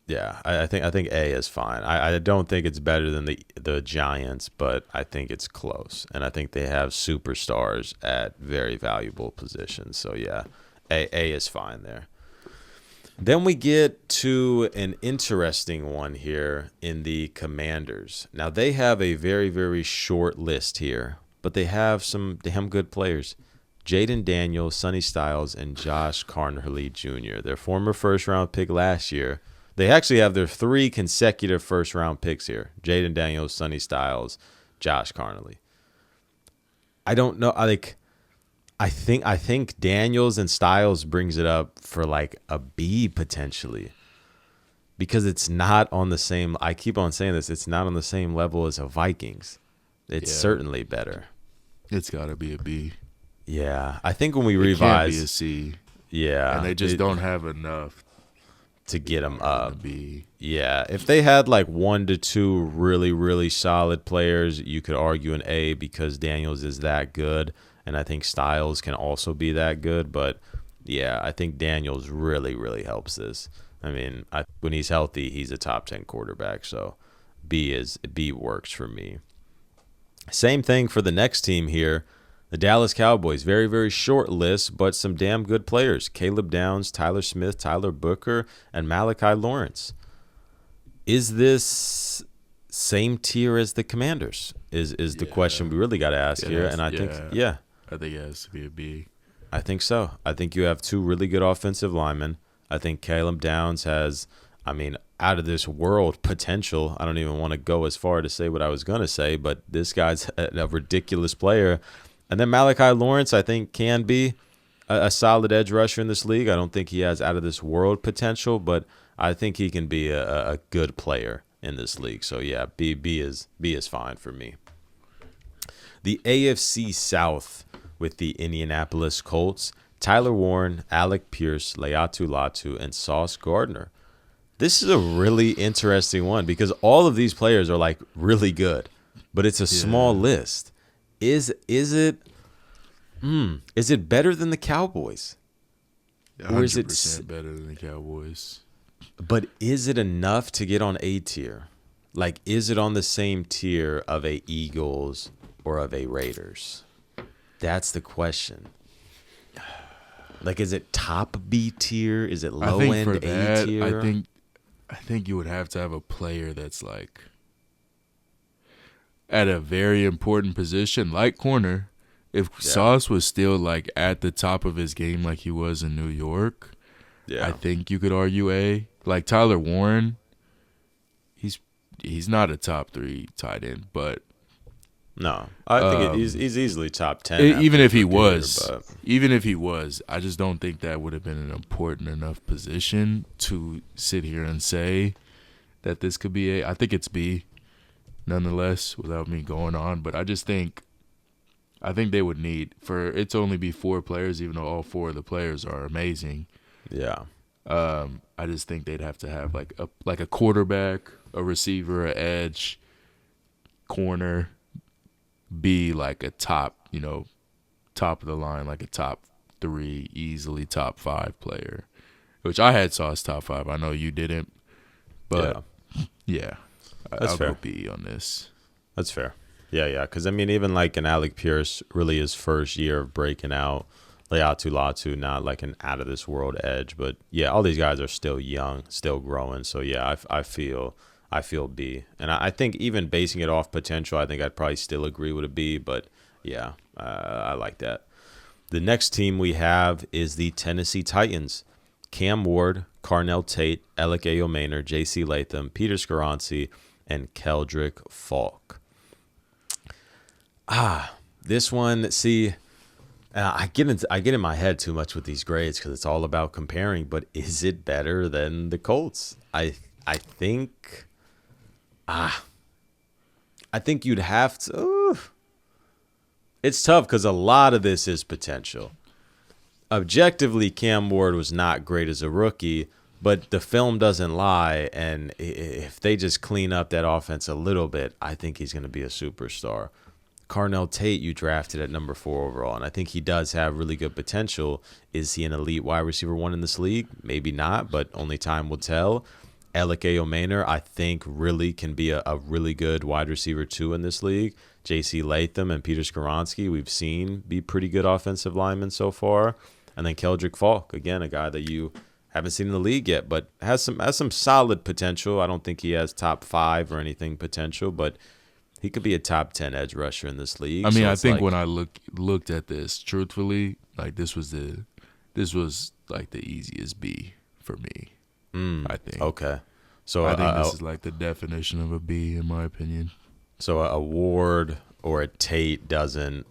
Yeah, I think A is fine. I don't think it's better than the Giants, but I think it's close, and I think they have superstars at very valuable positions. So yeah, A is fine there. Then we get to an interesting one here in the Commanders. Now, they have a very, very short list here, but they have some damn good players. Jaden Daniels, Sonny Styles, and Josh Carnerly Jr., their former first-round pick last year. They actually have their 3 consecutive first-round picks here. Jaden Daniels, Sonny Styles, Josh Carnerly. I don't know. I think Daniels and Styles brings it up for like a B potentially, because it's not on the same. I keep on saying this. It's not on the same level as a Vikings. It's certainly better.
It's got to be a B.
Yeah, I think when we revise,
it can't be a C.
Yeah,
and they just don't have enough
to get them up.
B.
Yeah, if they had like 1 to 2 really, really solid players, you could argue an A because Daniels is that good. And I think Styles can also be that good. But, yeah, I think Daniels really, really helps this. I mean, when he's healthy, he's a top 10 quarterback. So B works for me. Same thing for the next team here. The Dallas Cowboys. Very, very short list, but some damn good players. Caleb Downs, Tyler Smith, Tyler Booker, and Malachi Lawrence. Is this same tier as the Commanders? Is the question we really got to ask here. And I think,
I think it has to be a B.
I think so. I think you have 2 really good offensive linemen. I think Caleb Downs has, out of this world potential. I don't even want to go as far to say what I was going to say, but this guy's a ridiculous player. And then Malachi Lawrence, I think, can be a solid edge rusher in this league. I don't think he has out of this world potential, but I think he can be a good player in this league. So, yeah, B is fine for me. The AFC South with the Indianapolis Colts, Tyler Warren, Alec Pierce, Leatu Latu, and Sauce Gardner. This is a really interesting one because all of these players are like really good, but it's a small list. Is it better than the Cowboys?
100%
Or is it
better than the Cowboys?
But is it enough to get on A tier? Like, is it on the same tier of a Eagles or of a Raiders? That's the question. Like, is it top B tier? Is it low end A tier?
I think you would have to have a player that's like at a very important position, like corner. If Sauce was still like at the top of his game, like he was in New York, I think you could argue A. Like Tyler Warren, he's not a top 3 tight end, but
no, I think he's easily top 10.
Even if he was, I just don't think that would have been an important enough position to sit here and say that this could be A. I think it's B, nonetheless, without me going on. But I think they would need for it to only be 4 players, even though all 4 of the players are amazing.
Yeah.
I just think they'd have to have like a quarterback, a receiver, an edge, corner, be like a top of the line, like a top 3, easily top 5 player, which I had Sauce top 5. I know you didn't, but I'll go B on this.
That's fair. Yeah, because even like an Alec Pierce, really his first year of breaking out. Leatu Latu, not like an out of this world edge, but yeah, all these guys are still young, still growing. So yeah, I feel B, and I think even basing it off potential, I think I'd probably still agree with a B. But yeah, I like that. The next team we have is the Tennessee Titans. Cam Ward, Carnell Tate, Alec Ayomaner, J.C. Latham, Peter Skoronski, and Keldrick Falk. This one, see, I get in my head too much with these grades because it's all about comparing. But is it better than the Colts? I think you'd have to. It's tough because a lot of this is potential. Objectively, Cam Ward was not great as a rookie, but the film doesn't lie. And if they just clean up that offense a little bit, I think he's going to be a superstar. Carnell Tate, you drafted at number 4 overall, and I think he does have really good potential. Is he an elite wide receiver 1 in this league? Maybe not, but only time will tell. Alec Ayomaner, I think, really can be a really good wide receiver 2 in this league. J.C. Latham and Peter Skoronski, we've seen be pretty good offensive linemen so far. And then Keldrick Falk, again, a guy that you haven't seen in the league yet, but has some solid potential. I don't think he has top 5 or anything potential, but he could be a top 10 edge rusher in this league.
I mean, I think when I looked at this, truthfully, like this was like the easiest B for me. I think.
Okay. So
I think this is like the definition of a B in my opinion.
So a Ward or a Tate doesn't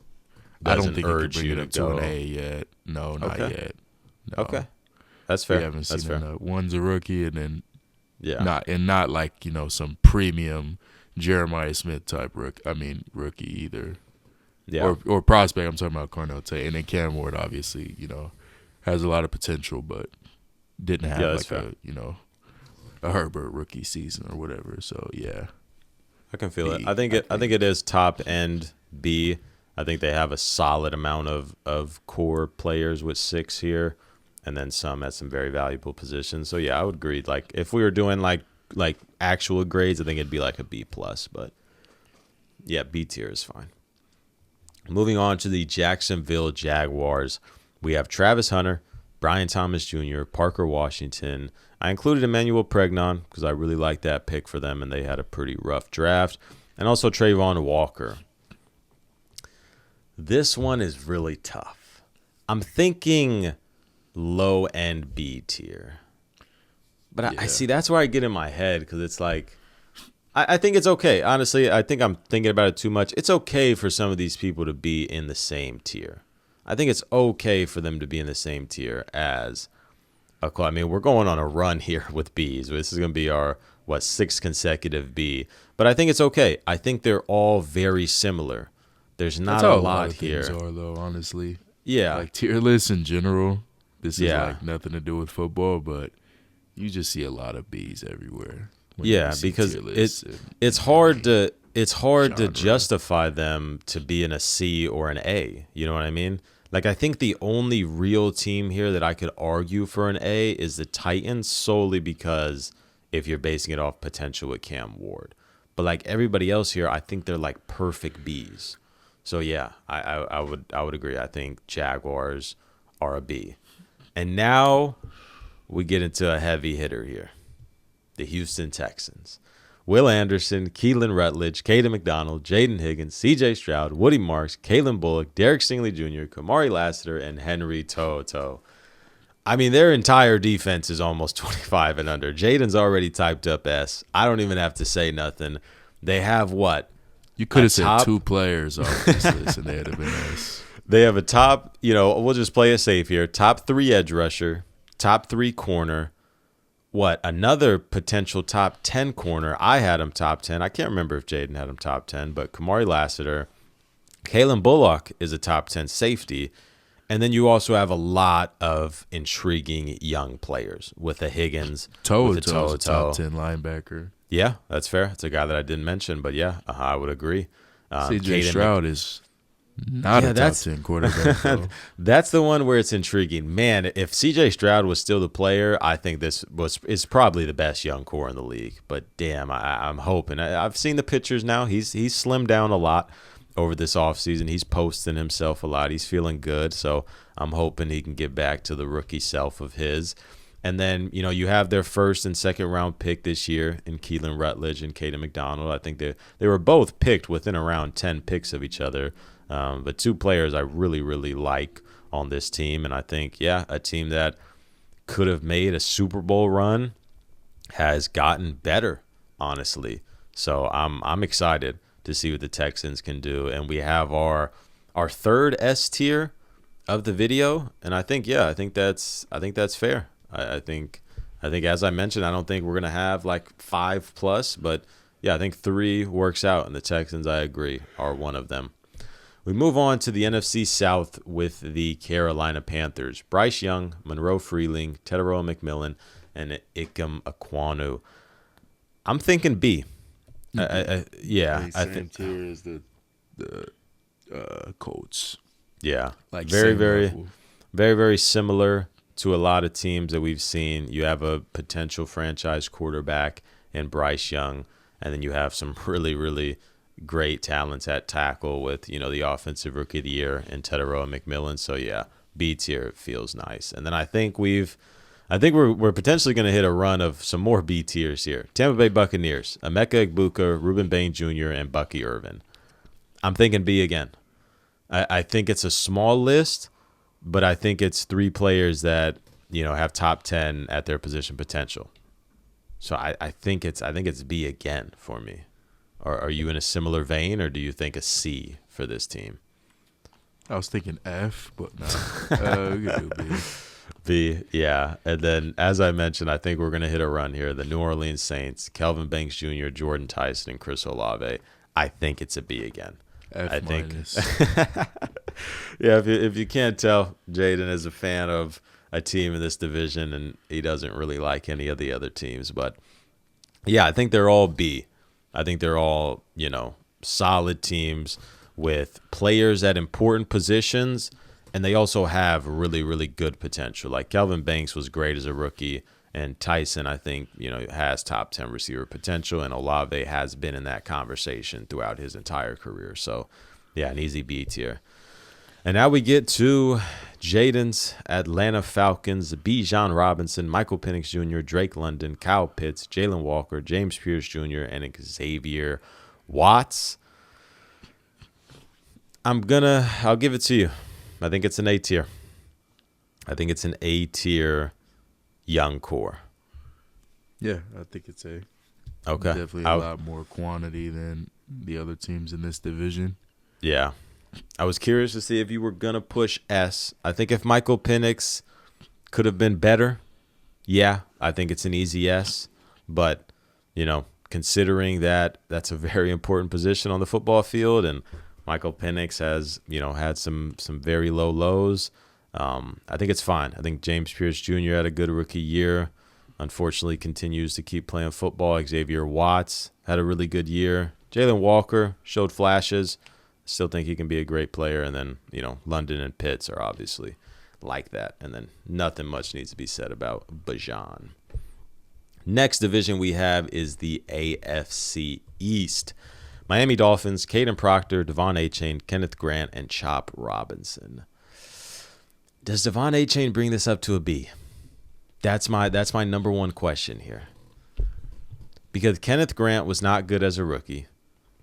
I don't think
urge
you
you
can bring it
to
up
go.
to an A yet. No, not yet. No.
Okay. That's fair.
We haven't
That's
seen
fair.
one's a rookie and then
Yeah.
not like, some premium Jeremiah Smith type rookie either.
Yeah.
Or prospect. I'm talking about Carnell Tate. And then Cam Ward obviously, has a lot of potential but didn't have a Herbert rookie season or whatever. So yeah.
I can feel it.
B,
I think it is top end B. I think they have a solid amount of core players with 6 here, and then some at some very valuable positions. So yeah, I would agree. Like if we were doing like actual grades, I think it'd be like a B plus. But yeah, B tier is fine. Moving on to the Jacksonville Jaguars, we have Travis Hunter, Brian Thomas Jr., Parker Washington. I included Emmanuel Pregnon because I really like that pick for them, and they had a pretty rough draft. And also Trayvon Walker. This one is really tough. I'm thinking low-end B tier. But I see that's where I get in my head because it's like, I think it's okay. Honestly, I think I'm thinking about it too much. It's okay for some of these people to be in the same tier. I think it's okay for them to be in the same tier as a club. I mean, we're going on a run here with Bs. This is going to be our, 6th consecutive B. But I think it's okay. I think they're all very similar. There's not a lot here.
Things are, though, honestly.
Yeah.
Like tier lists in general, this is like nothing to do with football, but you just see a lot of Bs everywhere.
Yeah, because it's hard to justify them to be in a C or an A. You know what I mean? Like, I think the only real team here that I could argue for an A is the Titans, solely because if you're basing it off potential with Cam Ward. But like everybody else here, I think they're like perfect Bs. So yeah, I would agree. I think Jaguars are a B. And now we get into a heavy hitter here. The Houston Texans. Will Anderson, Keelan Rutledge, Caden McDonald, Jaden Higgins, C.J. Stroud, Woody Marks, Kalen Bullock, Derek Stingley Jr., Kamari Lassiter, and Henry To'oTo'o. I mean, their entire defense is almost 25 and under. Jaden's already typed up S. I don't even have to say nothing. They have what?
You could have said 2 players off this list, and they'd have been nice.
They have a top, we'll just play it safe here. Top 3 edge rusher, top 3 corner. Another potential top 10 corner. I had him top 10. I can't remember if Jaden had him top 10, but Kamari Lassiter. Kalen Bullock is a top 10 safety. And then you also have a lot of intriguing young players with a Higgins.
To'oTo'o, top 10 linebacker.
Yeah, that's fair. It's a guy that I didn't mention, but yeah, I would agree.
C.J. Stroud is not a top 10 quarterback, though.
That's the one where it's intriguing. Man, if C.J. Stroud was still the player, I think this is probably the best young core in the league. But damn, I'm hoping. I've seen the pictures now. He's slimmed down a lot over this offseason. He's posting himself a lot. He's feeling good. So I'm hoping he can get back to the rookie self of his. And then, you have their 1st and 2nd round pick this year in Keelan Rutledge and Caden McDonald. I think they were both picked within around 10 picks of each other. But 2 players I really, really like on this team. And I think, a team that could have made a Super Bowl run has gotten better, honestly. So I'm excited to see what the Texans can do. And we have our third S tier of the video, and I think that's fair. I think as I mentioned, I don't think we're gonna have like 5+, but yeah, I think 3 works out, and the Texans, I agree, are one of them. We move on to the NFC South with the Carolina Panthers. Bryce Young, Monroe Freeling, Tedero McMillan, and Ikem Ekwonu. I'm thinking B. Yeah, I think
tier is the Colts.
Yeah,
Like
very, very,
level.
very, very similar to a lot of teams that we've seen. You have a potential franchise quarterback in Bryce Young, and then you have some really, really great talents at tackle with, the offensive rookie of the year in Tedero McMillan. So yeah, B tier feels nice. And then I think we're potentially going to hit a run of some more B tiers here. Tampa Bay Buccaneers, Emeka Egbuka, Ruben Bain Jr., and Bucky Irvin. I'm thinking B again. I think it's a small list, but I think it's 3 players that, have top 10 at their position potential. So I think it's B again for me. Are you in a similar vein, or do you think a C for this team?
I was thinking F, but no. We can do B.
B, yeah. And then, as I mentioned, I think we're going to hit a run here. The New Orleans Saints, Kelvin Banks Jr., Jordan Tyson, and Chris Olave. I think it's a B again.
F minus.
Yeah, if you can't tell, Jaden is a fan of a team in this division, and he doesn't really like any of the other teams. But, yeah, I think they're all B. I think they're all, solid teams with players at important positions, and they also have really, really good potential. Like Kelvin Banks was great as a rookie, and Tyson, I think, has top 10 receiver potential, and Olave has been in that conversation throughout his entire career. So, yeah, an easy B tier. And now we get to Jaden's Atlanta Falcons, Bijan Robinson, Michael Penix Jr., Drake London, Kyle Pitts, Jalen Walker, James Pierce Jr., and Xavier Watts. I'll give it to you. I think it's an A tier. I think it's an A tier young core.
Yeah, I think it's A.
Okay.
Definitely a lot more quantity than the other teams in this division.
Yeah. I was curious to see if you were going to push S. I think if Michael Penix could have been better, yeah, I think it's an easy S. But, considering that that's a very important position on the football field, and Michael Penix has, had some very low lows, I think it's fine. I think James Pierce Jr. had a good rookie year. Unfortunately, continues to keep playing football. Xavier Watts had a really good year. Jalen Walker showed flashes. Still think he can be a great player. And then, London and Pitts are obviously like that. And then nothing much needs to be said about Bijan. Next division we have is the AFC East. Miami Dolphins, Caden Proctor, Devon Achane, Kenneth Grant, and Chop Robinson. Does Devon Achane bring this up to a B? That's my number one question here. Because Kenneth Grant was not good as a rookie.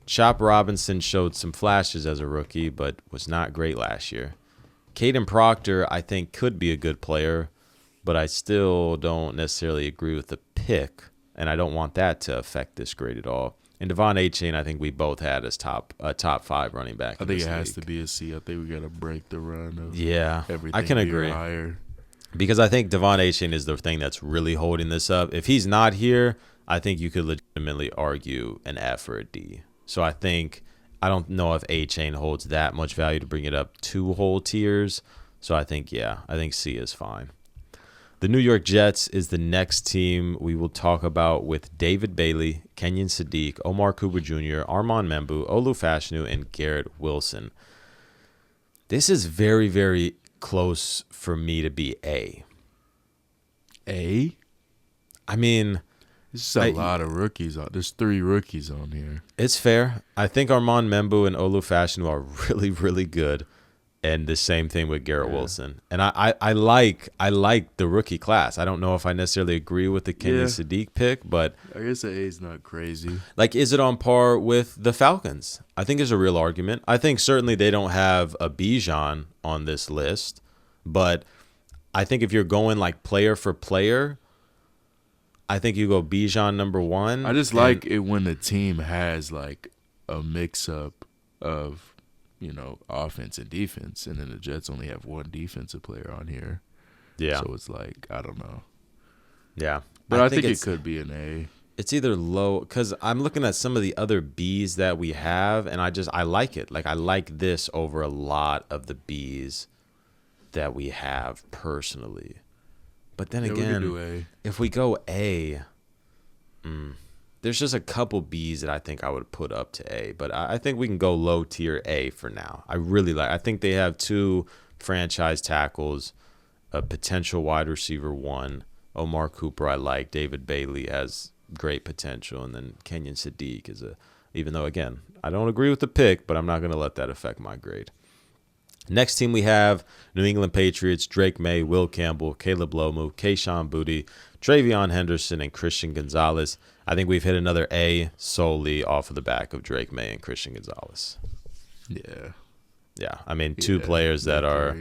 Chop Robinson showed some flashes as a rookie, but was not great last year. Caden Proctor, I think, could be a good player, but I still don't necessarily agree with the pick, and I don't want that to affect this grade at all. And Devon Achane, I think we both had as top 5 running back.
I think it has to be a C. I think we got to break the run of everything.
I can agree.
Higher.
Because I think Devon Achane is the thing that's really holding this up. If he's not here, I think you could legitimately argue an F or a D. So I don't know if Achane holds that much value to bring it up 2 whole tiers. So I think C is fine. The New York Jets is the next team we will talk about with David Bailey, Kenyon Sadiq, Omar Cooper Jr., Armand Membu, Olu Fashanu, and Garrett Wilson. This is very, very close for me to be A.
A?
I mean,
this is a lot of rookies. There's 3 rookies on here.
It's fair. I think Armand Membu and Olu Fashanu are really, really good. And the same thing with Garrett Wilson. And I like the rookie class. I don't know if I necessarily agree with the Kenyon Sadiq pick, but
I guess the A is not crazy.
Like, is it on par with the Falcons? I think is a real argument. I think certainly they don't have a Bijan on this list, but I think if you're going like player for player, I think you go Bijan number one.
I just like it when the team has like a mix up of, offense and defense, and then the Jets only have one defensive player on here.
Yeah.
So it's like, I don't know.
Yeah.
But I think it could be an A.
It's either low, because I'm looking at some of the other Bs that we have, and I like it. Like, I like this over a lot of the Bs that we have personally. But then again, if we go A, there's just a couple Bs that I think I would put up to A. But I think we can go low tier A for now. I think they have 2 franchise tackles, a potential wide receiver 1. Omar Cooper I like. David Bailey has great potential. And then Kenyon Sadiq even though, again, I don't agree with the pick, but I'm not going to let that affect my grade. Next team we have New England Patriots, Drake May, Will Campbell, Caleb Lomu, Kayshon Boutte, Travion Henderson, and Christian Gonzalez. I think we've hit another A solely off of the back of Drake May and Christian Gonzalez.
Yeah.
Yeah. I mean, 2 players that are,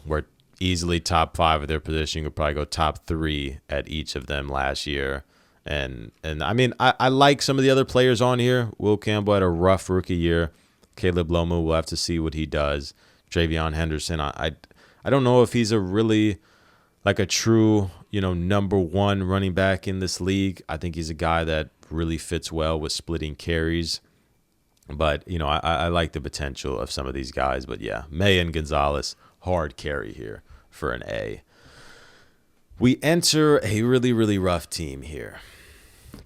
were easily top 5 of their position. You could probably go top 3 at each of them last year. And I mean, I like some of the other players on here. Will Campbell had a rough rookie year. Caleb Lomu, we'll have to see what he does. Travion Henderson, I don't know if he's a really like a true, number 1 running back in this league. I think he's a guy that really fits well with splitting carries. But, I like the potential of some of these guys. But, yeah, May and Gonzalez, hard carry here for an A. We enter a really, really rough team here.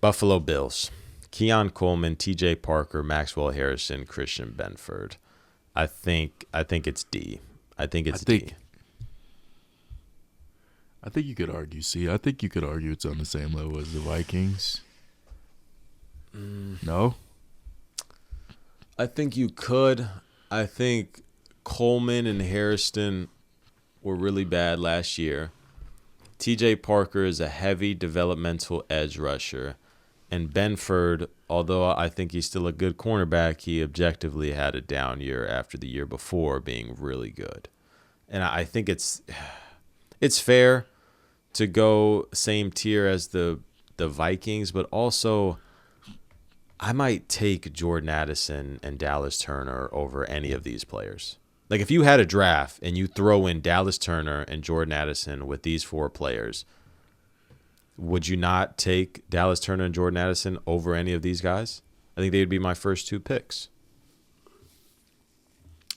Buffalo Bills. Keon Coleman, T.J. Parker, Maxwell Harrison, Christian Benford. I think it's D. I think D.
I think you could argue C. I think you could argue it's on the same level as the Vikings. No?
I think you could. I think Coleman and Harrison were really bad last year. T.J. Parker is a heavy developmental edge rusher. And Benford, although I think he's still a good cornerback, he objectively had a down year after the year before being really good. And I think it's fair to go same tier as the Vikings, but also I might take Jordan Addison and Dallas Turner over any of these players. Like if you had a draft and you throw in Dallas Turner and Jordan Addison with these 4 players, would you not take Dallas Turner and Jordan Addison over any of these guys? I think they would be my first 2 picks.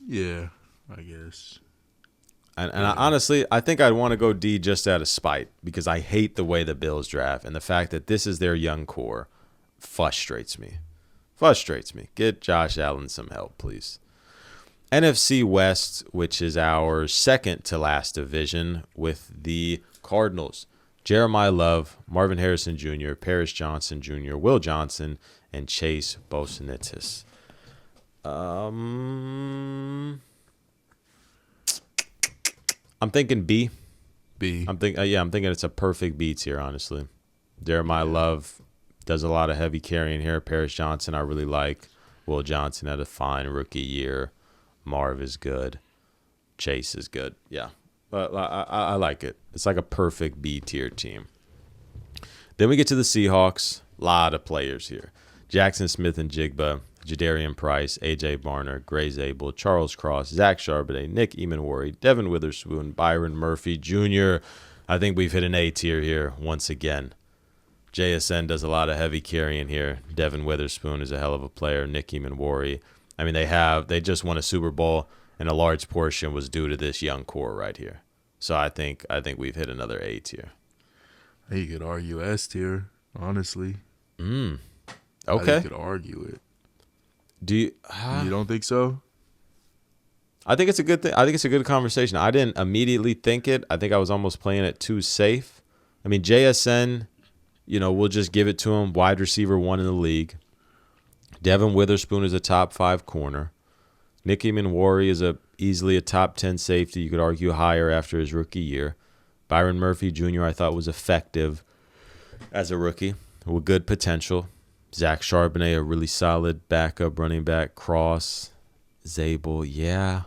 Yeah, I guess.
And honestly, I think I'd want to go D just out of spite because I hate the way the Bills draft. And the fact that this is their young core frustrates me. Get Josh Allen some help, please. NFC West, which is our second to last division with the Cardinals. Jeremiah Love, Marvin Harrison Jr., Paris Johnson Jr., Will Johnson, and Chase Bosinitis. I'm thinking B. I'm thinking it's a perfect B tier, honestly. Jeremiah Love does a lot of heavy carrying here. Paris Johnson I really like. Will Johnson had a fine rookie year. Marv is good. Chase is good. Yeah. But I like it. It's like a perfect B tier team. Then we get to the Seahawks. A lot of players here. Jackson Smith and Jigba, Jadarian Price, A.J. Barner, Gray Zabel, Charles Cross, Zach Charbonnet, Nick Emanwari, Devin Witherspoon, Byron Murphy Jr. I think we've hit an A tier here once again. JSN does a lot of heavy carrying here. Devin Witherspoon is a hell of a player. Nick Emanwari. I mean, they just won a Super Bowl, and a large portion was due to this young core right here. So I think we've hit another A tier.
You could argue S tier, honestly.
Okay.
You could argue it.
Do you?
You don't think so?
I think it's a good thing. I think it's a good conversation. I didn't immediately think it. I think I was almost playing it too safe. I mean, JSN, we'll just give it to him. Wide receiver 1 in the league. Devin Witherspoon is a top 5 corner. Nick Emanwari is easily a top 10 safety. You could argue higher after his rookie year. Byron Murphy Jr. I thought was effective as a rookie with good potential. Zach Charbonnet, a really solid backup running back. Cross, Zabel, yeah.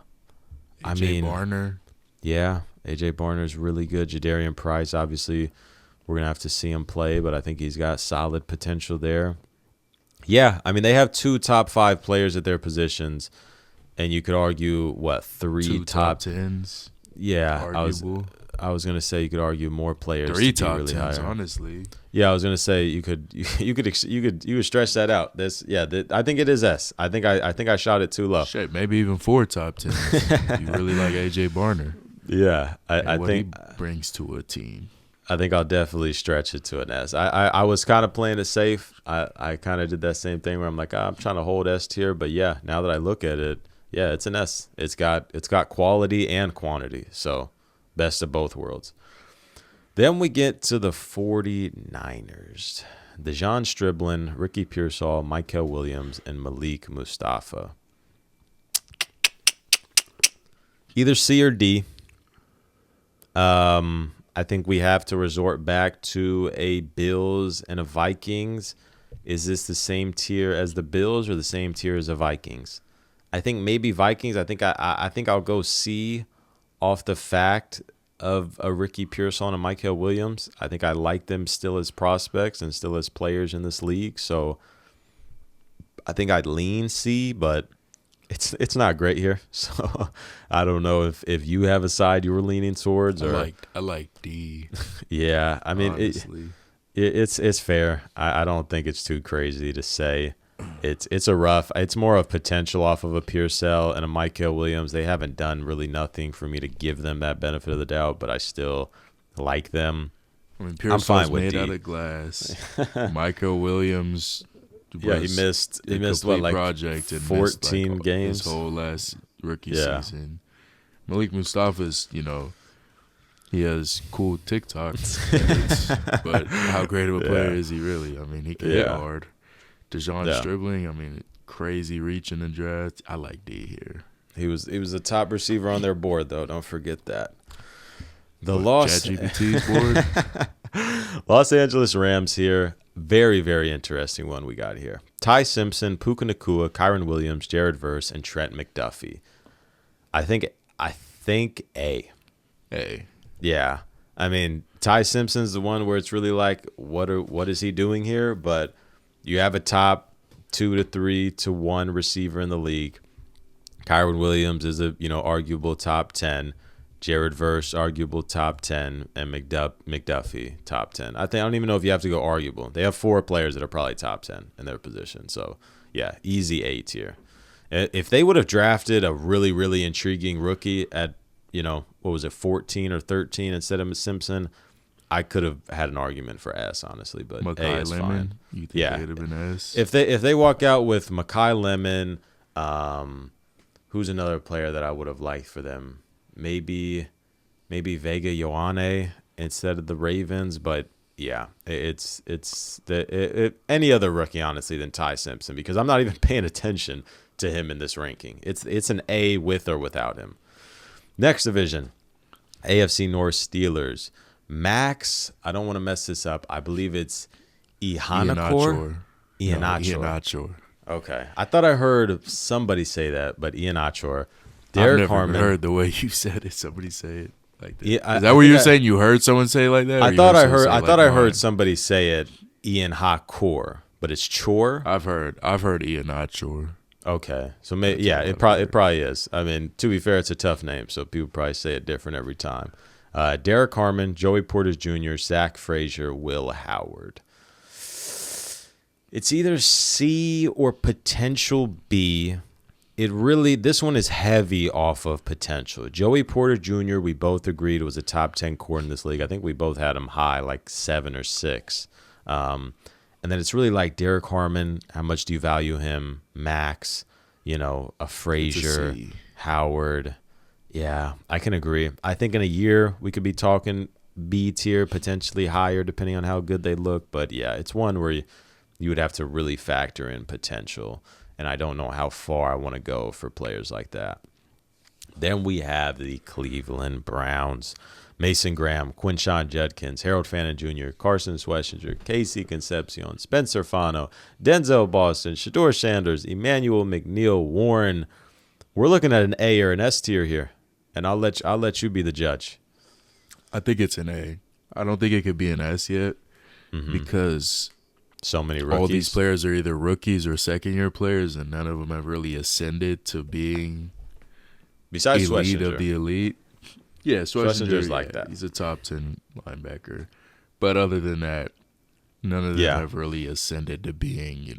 A.J. Barner.
Yeah. A.J. Barner's really good. Jadarian Price, obviously, we're going to have to see him play, but I think he's got solid potential there. Yeah, I mean, they have 2 top 5 players at their positions, and you could argue, 3
2 top 10s.
Yeah,
Arguable.
I was gonna say you could argue more players.
3
to be
top
really
10s,
higher.
honestly.
Yeah, I was gonna say you could stretch that out. I think it is S. I think I shot it too low.
Shit, maybe even 4 top 10s. You really like A.J. Barner.
Yeah, I
what
think
he brings to a team.
I think I'll definitely stretch it to an S. I was kind of playing it safe. I kind of did that same thing where I'm like, I'm trying to hold S tier, but yeah, now that I look at it, yeah, it's an S. It's got quality and quantity. So best of both worlds. Then we get to the 49ers. Dejon Striblin, Ricky Pearsall, Mykel Williams, and Malik Mustafa. Either C or D. I think we have to resort back to a Bills and a Vikings. Is this the same tier as the Bills or the same tier as the Vikings? I think maybe Vikings. I think I'll go C off the fact of a Ricky Pearsall and a Mykel Williams. I think I like them still as prospects and still as players in this league. So I think I'd lean C, but it's not great here. So I don't know if you have a side you were leaning towards. Or
I like D.
Yeah, I mean
honestly.
it's fair. I don't think it's too crazy to say. It's more of potential off of a Pearsall and a Mykel Williams. They haven't done really nothing for me to give them that benefit of the doubt, but I still like them.
I mean, Pearsall's made out of glass. Mykel Williams.
Yeah, he missed what, like
project and
14
missed,
games
his whole last rookie season. Malik Mustafa's, he has cool TikToks, but how great of a player is he really? I mean, he can hit hard. Dejon Stribbling, I mean, crazy reach in the draft. I like D here.
He was a top receiver on their board, though. Don't forget that.
ChatGPT's board.
Los Angeles Rams here. Very, very interesting one we got here. Ty Simpson, Puka Nacua, Kyron Williams, Jared Verse, and Trent McDuffie. I think A.
A.
Yeah. I mean, Ty Simpson's the one where it's really like, what is he doing here? But you have a top 2 to 3 to 1 receiver in the league. Kyron Williams is a arguable top 10. Jared Verse, arguable top 10, and McDuffie, top 10. I don't even know if you have to go arguable. They have 4 players that are probably top 10 in their position. So, yeah, easy A tier. If they would have drafted a really, really intriguing rookie at, 14 or 13 instead of Simpson, I could have had an argument for S, honestly. But A is fine.
You think it would have been S?
If they walk out with Mekhi Lemon, who's another player that I would have liked for them? Maybe Vega Ioane instead of the Ravens, but yeah, it's any other rookie honestly than Ty Simpson, because I'm not even paying attention to him in this ranking. It's an A with or without him. Next division, AFC North Steelers. Max, I don't want to mess this up. I believe it's Iheanacho.
Iheanacho.
Okay, I thought I heard somebody say that, but Iheanacho. Derek
I've never heard the way you said it. Somebody say it like that.
Yeah,
is that what you're saying? You heard someone say it like that?
I thought I heard somebody say it. Ian Hakor, but it's Chore.
I've heard Iheanacho.
Okay, so it probably is. I mean, to be fair, it's a tough name, so people probably say it different every time. Derek Harmon, Joey Porter Jr., Zach Frazier, Will Howard. It's either C or potential B. This one is heavy off of potential. Joey Porter Jr., we both agreed was a top 10 core in this league. I think we both had him high, like 7 or 6. And then it's really like Derek Harmon, how much do you value him? Max, a Frazier, Howard. Yeah, I can agree. I think in a year we could be talking B tier, potentially higher, depending on how good they look. But yeah, it's one where you would have to really factor in potential. And I don't know how far I want to go for players like that. Then we have the Cleveland Browns. Mason Graham, Quinshon Judkins, Harold Fannin Jr., Carson Schwessinger, Casey Concepcion, Spencer Fano, Denzel Boston, Shador Sanders, Emmanuel McNeil Warren. We're looking at an A or an S tier here, and I'll let you be the judge.
I think it's an A. I don't think it could be an S yet because
so many rookies.
All these players are either rookies or second-year players, and none of them have really ascended to being
besides
elite
Schlesinger.
of the elite. Yeah,
Schlesinger's
yeah,
like that.
He's a top 10 linebacker. But other than that, none of them have really ascended to being,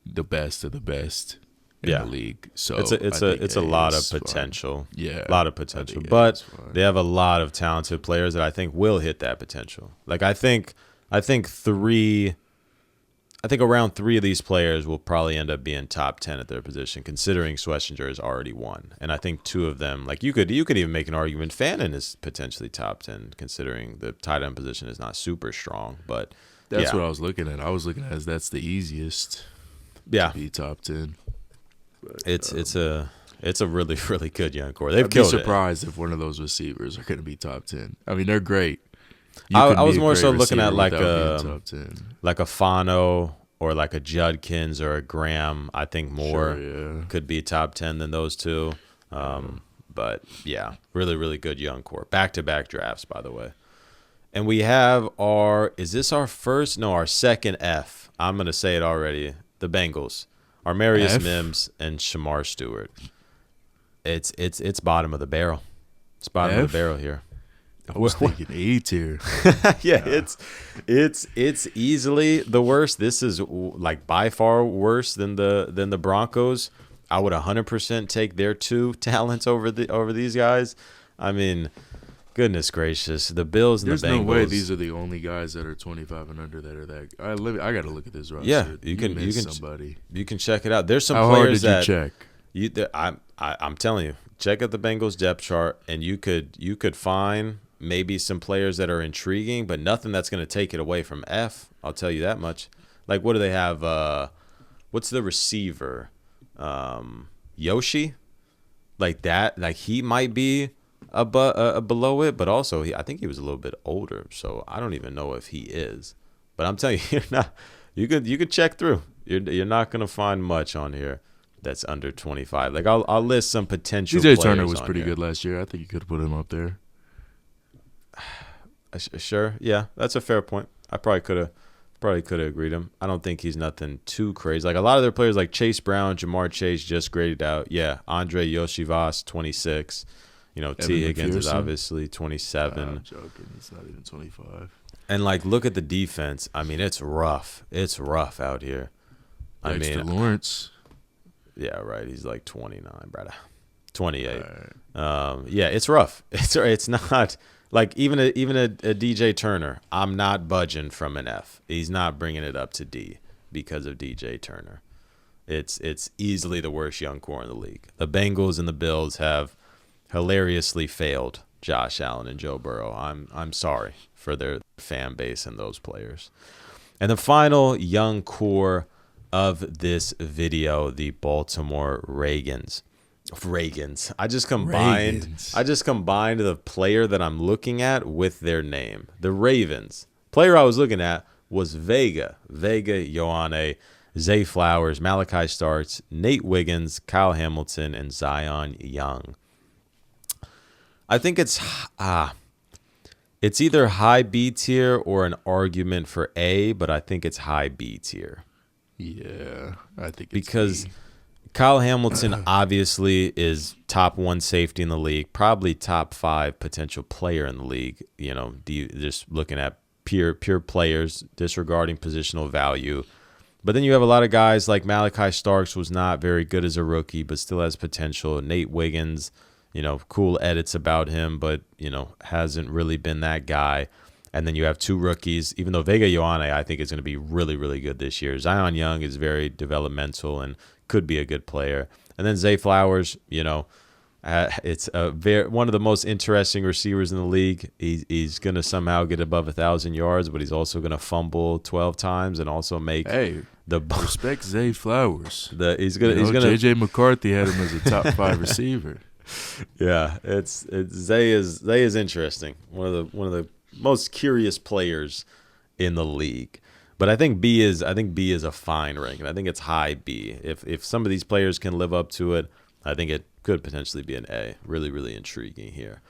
the best of the best in the league. So
it's a lot of potential.
Fine. Yeah,
a lot of potential. But they have a lot of talented players that I think will hit that potential. Like I think around 3 of these players will probably end up being top 10 at their position, considering Schlesinger has already won. And I think 2 of them, like you could even make an argument Fannin is potentially top 10, considering the tight end position is not super strong. But
that's what I was looking at. I was looking at as that's the easiest. To be top 10. But,
it's a really, really good young core. They've
I'd
killed
be surprised if one of those receivers are going to be top 10. I mean, they're great.
I was more so looking at like
a
Fano or like a Judkins or a Graham. I think more could be top 10 than those 2. But yeah, really, really good young core. Back-to-back drafts, by the way. And we have our second F. I'm going to say it already. The Bengals. Armarius Mims and Shamar Stewart. It's bottom of the barrel. It's bottom of the barrel here.
I was thinking A tier.
It's easily the worst. This is like by far worse than the Broncos. I would 100% take their 2 talents over these guys. I mean, goodness gracious, the Bills and the Bengals.
There's no way these are the only guys that are 25 and under that are that. I got to look at this roster.
Yeah, you can
somebody.
You can check it out. There's some
How
players
hard did you
check. I'm telling you, check out the Bengals depth chart, and you could find maybe some players that are intriguing, but nothing that's going to take it away from F. I'll tell you that much. Like, what do they have? What's the receiver? Yoshi? Like that? Like he might be below it, but also I think he was a little bit older, so I don't even know if he is. But I'm telling you, you could check through. You're not going to find much on here that's under 25. Like I'll list some potential.
DJ Turner was pretty good last year. I think you could put him up there.
Sure, yeah, that's a fair point. I probably could have agreed him. I don't think he's nothing too crazy. Like a lot of their players, like Chase Brown, Jamar Chase, just graded out. Yeah, Andre Yoshivas, 26. T. Higgins is obviously 27.
I'm joking. He's not even 25.
And like, look at the defense. I mean, it's rough. It's rough out here.
Dexter Lawrence.
Yeah, right. He's like 29, brother. 28. Right. Yeah, it's rough. It's not. Like even a DJ Turner, I'm not budging from an F. He's not bringing it up to D because of DJ Turner. It's easily the worst young core in the league. The Bengals and the Bills have hilariously failed Josh Allen and Joe Burrow. I'm sorry for their fan base and those players. And the final young core of this video, the Baltimore Ravens. I just combined the player that I'm looking at with their name. The Ravens. Player I was looking at was Vega, Ioane, Zay Flowers, Malachi Starks, Nate Wiggins, Kyle Hamilton, and Zion Young. I think it's either high B tier or an argument for A, but I think it's high B tier.
Yeah, I think it's
because
B.
Kyle Hamilton obviously is top 1 safety in the league, probably top 5 potential player in the league. Just looking at pure players, disregarding positional value. But then you have a lot of guys like Malachi Starks was not very good as a rookie, but still has potential. Nate Wiggins, cool edits about him, but, hasn't really been that guy. And then you have 2 rookies, even though Vega Ioane, I think, is going to be really, really good this year. Zion Young is very developmental and could be a good player. And then Zay Flowers, it's one of the most interesting receivers in the league. He's going to somehow get above 1,000 yards, but he's also going to fumble 12 times and also make
respect Zay Flowers.
He's gonna
JJ McCarthy had him as a top 5 receiver.
Yeah, it's Zay is interesting. One of the most curious players in the league. But I think B is a fine ranking. I think it's high B. If some of these players can live up to it, I think it could potentially be an A. Really, really intriguing here.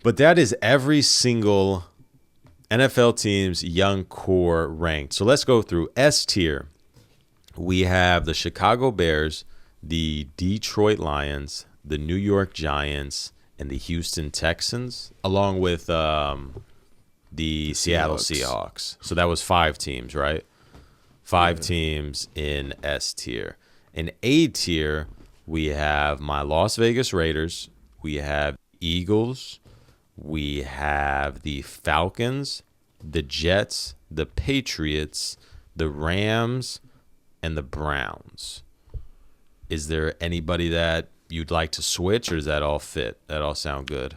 But that is every single NFL team's young core ranked. So let's go through S tier. We have the Chicago Bears, the Detroit Lions, the New York Giants, and the Houston Texans, along with the Seattle Seahawks. So that was 5 teams, right? 5 teams in S tier. In A tier, we have my Las Vegas Raiders. We have Eagles. We have the Falcons, the Jets, the Patriots, the Rams, and the Browns. Is there anybody that you'd like to switch, or does that all fit? That all sound good?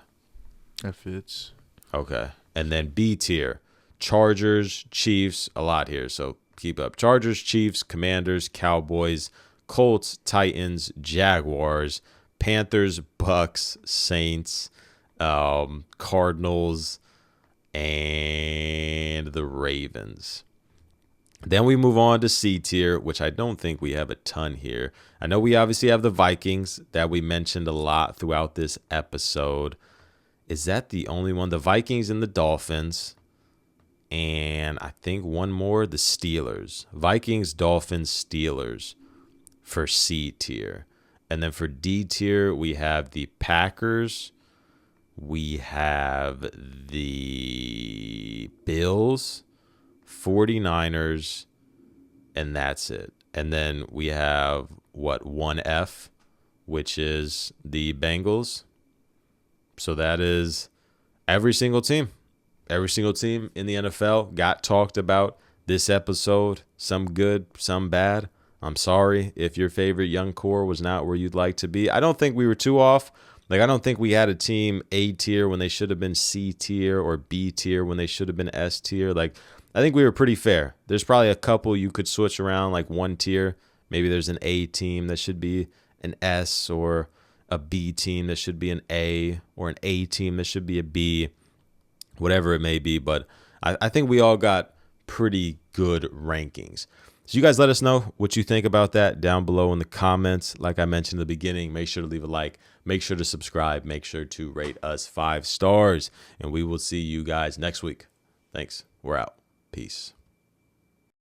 That fits.
Okay. And then B tier, Chargers, Chiefs, a lot here, so keep up. Chargers, Chiefs, Commanders, Cowboys, Colts, Titans, Jaguars, Panthers, Bucks, Saints, Cardinals, and the Ravens. Then we move on to C tier, which I don't think we have a ton here. I know we obviously have the Vikings that we mentioned a lot throughout this episode. Is that the only one? The Vikings and the Dolphins. And I think one more, the Steelers. Vikings, Dolphins, Steelers for C tier. And then for D tier, we have the Packers. We have the Bills, 49ers, and that's it. And then we have, 1F, which is the Bengals. So that is every single team. Every single team in the NFL got talked about this episode. Some good, some bad. I'm sorry if your favorite young core was not where you'd like to be. I don't think we were too off. Like, I don't think we had a team A tier when they should have been C tier, or B tier when they should have been S tier. Like, I think we were pretty fair. There's probably a couple you could switch around, like one tier. Maybe there's an A team that should be an S, or a B team that should be an A, or an A team that should be a B, whatever it may be. But I think we all got pretty good rankings. So you guys let us know what you think about that down below in the comments. Like I mentioned in the beginning, make sure to leave a like, make sure to subscribe, make sure to rate us 5 stars, and we will see you guys next week. Thanks. We're out. Peace.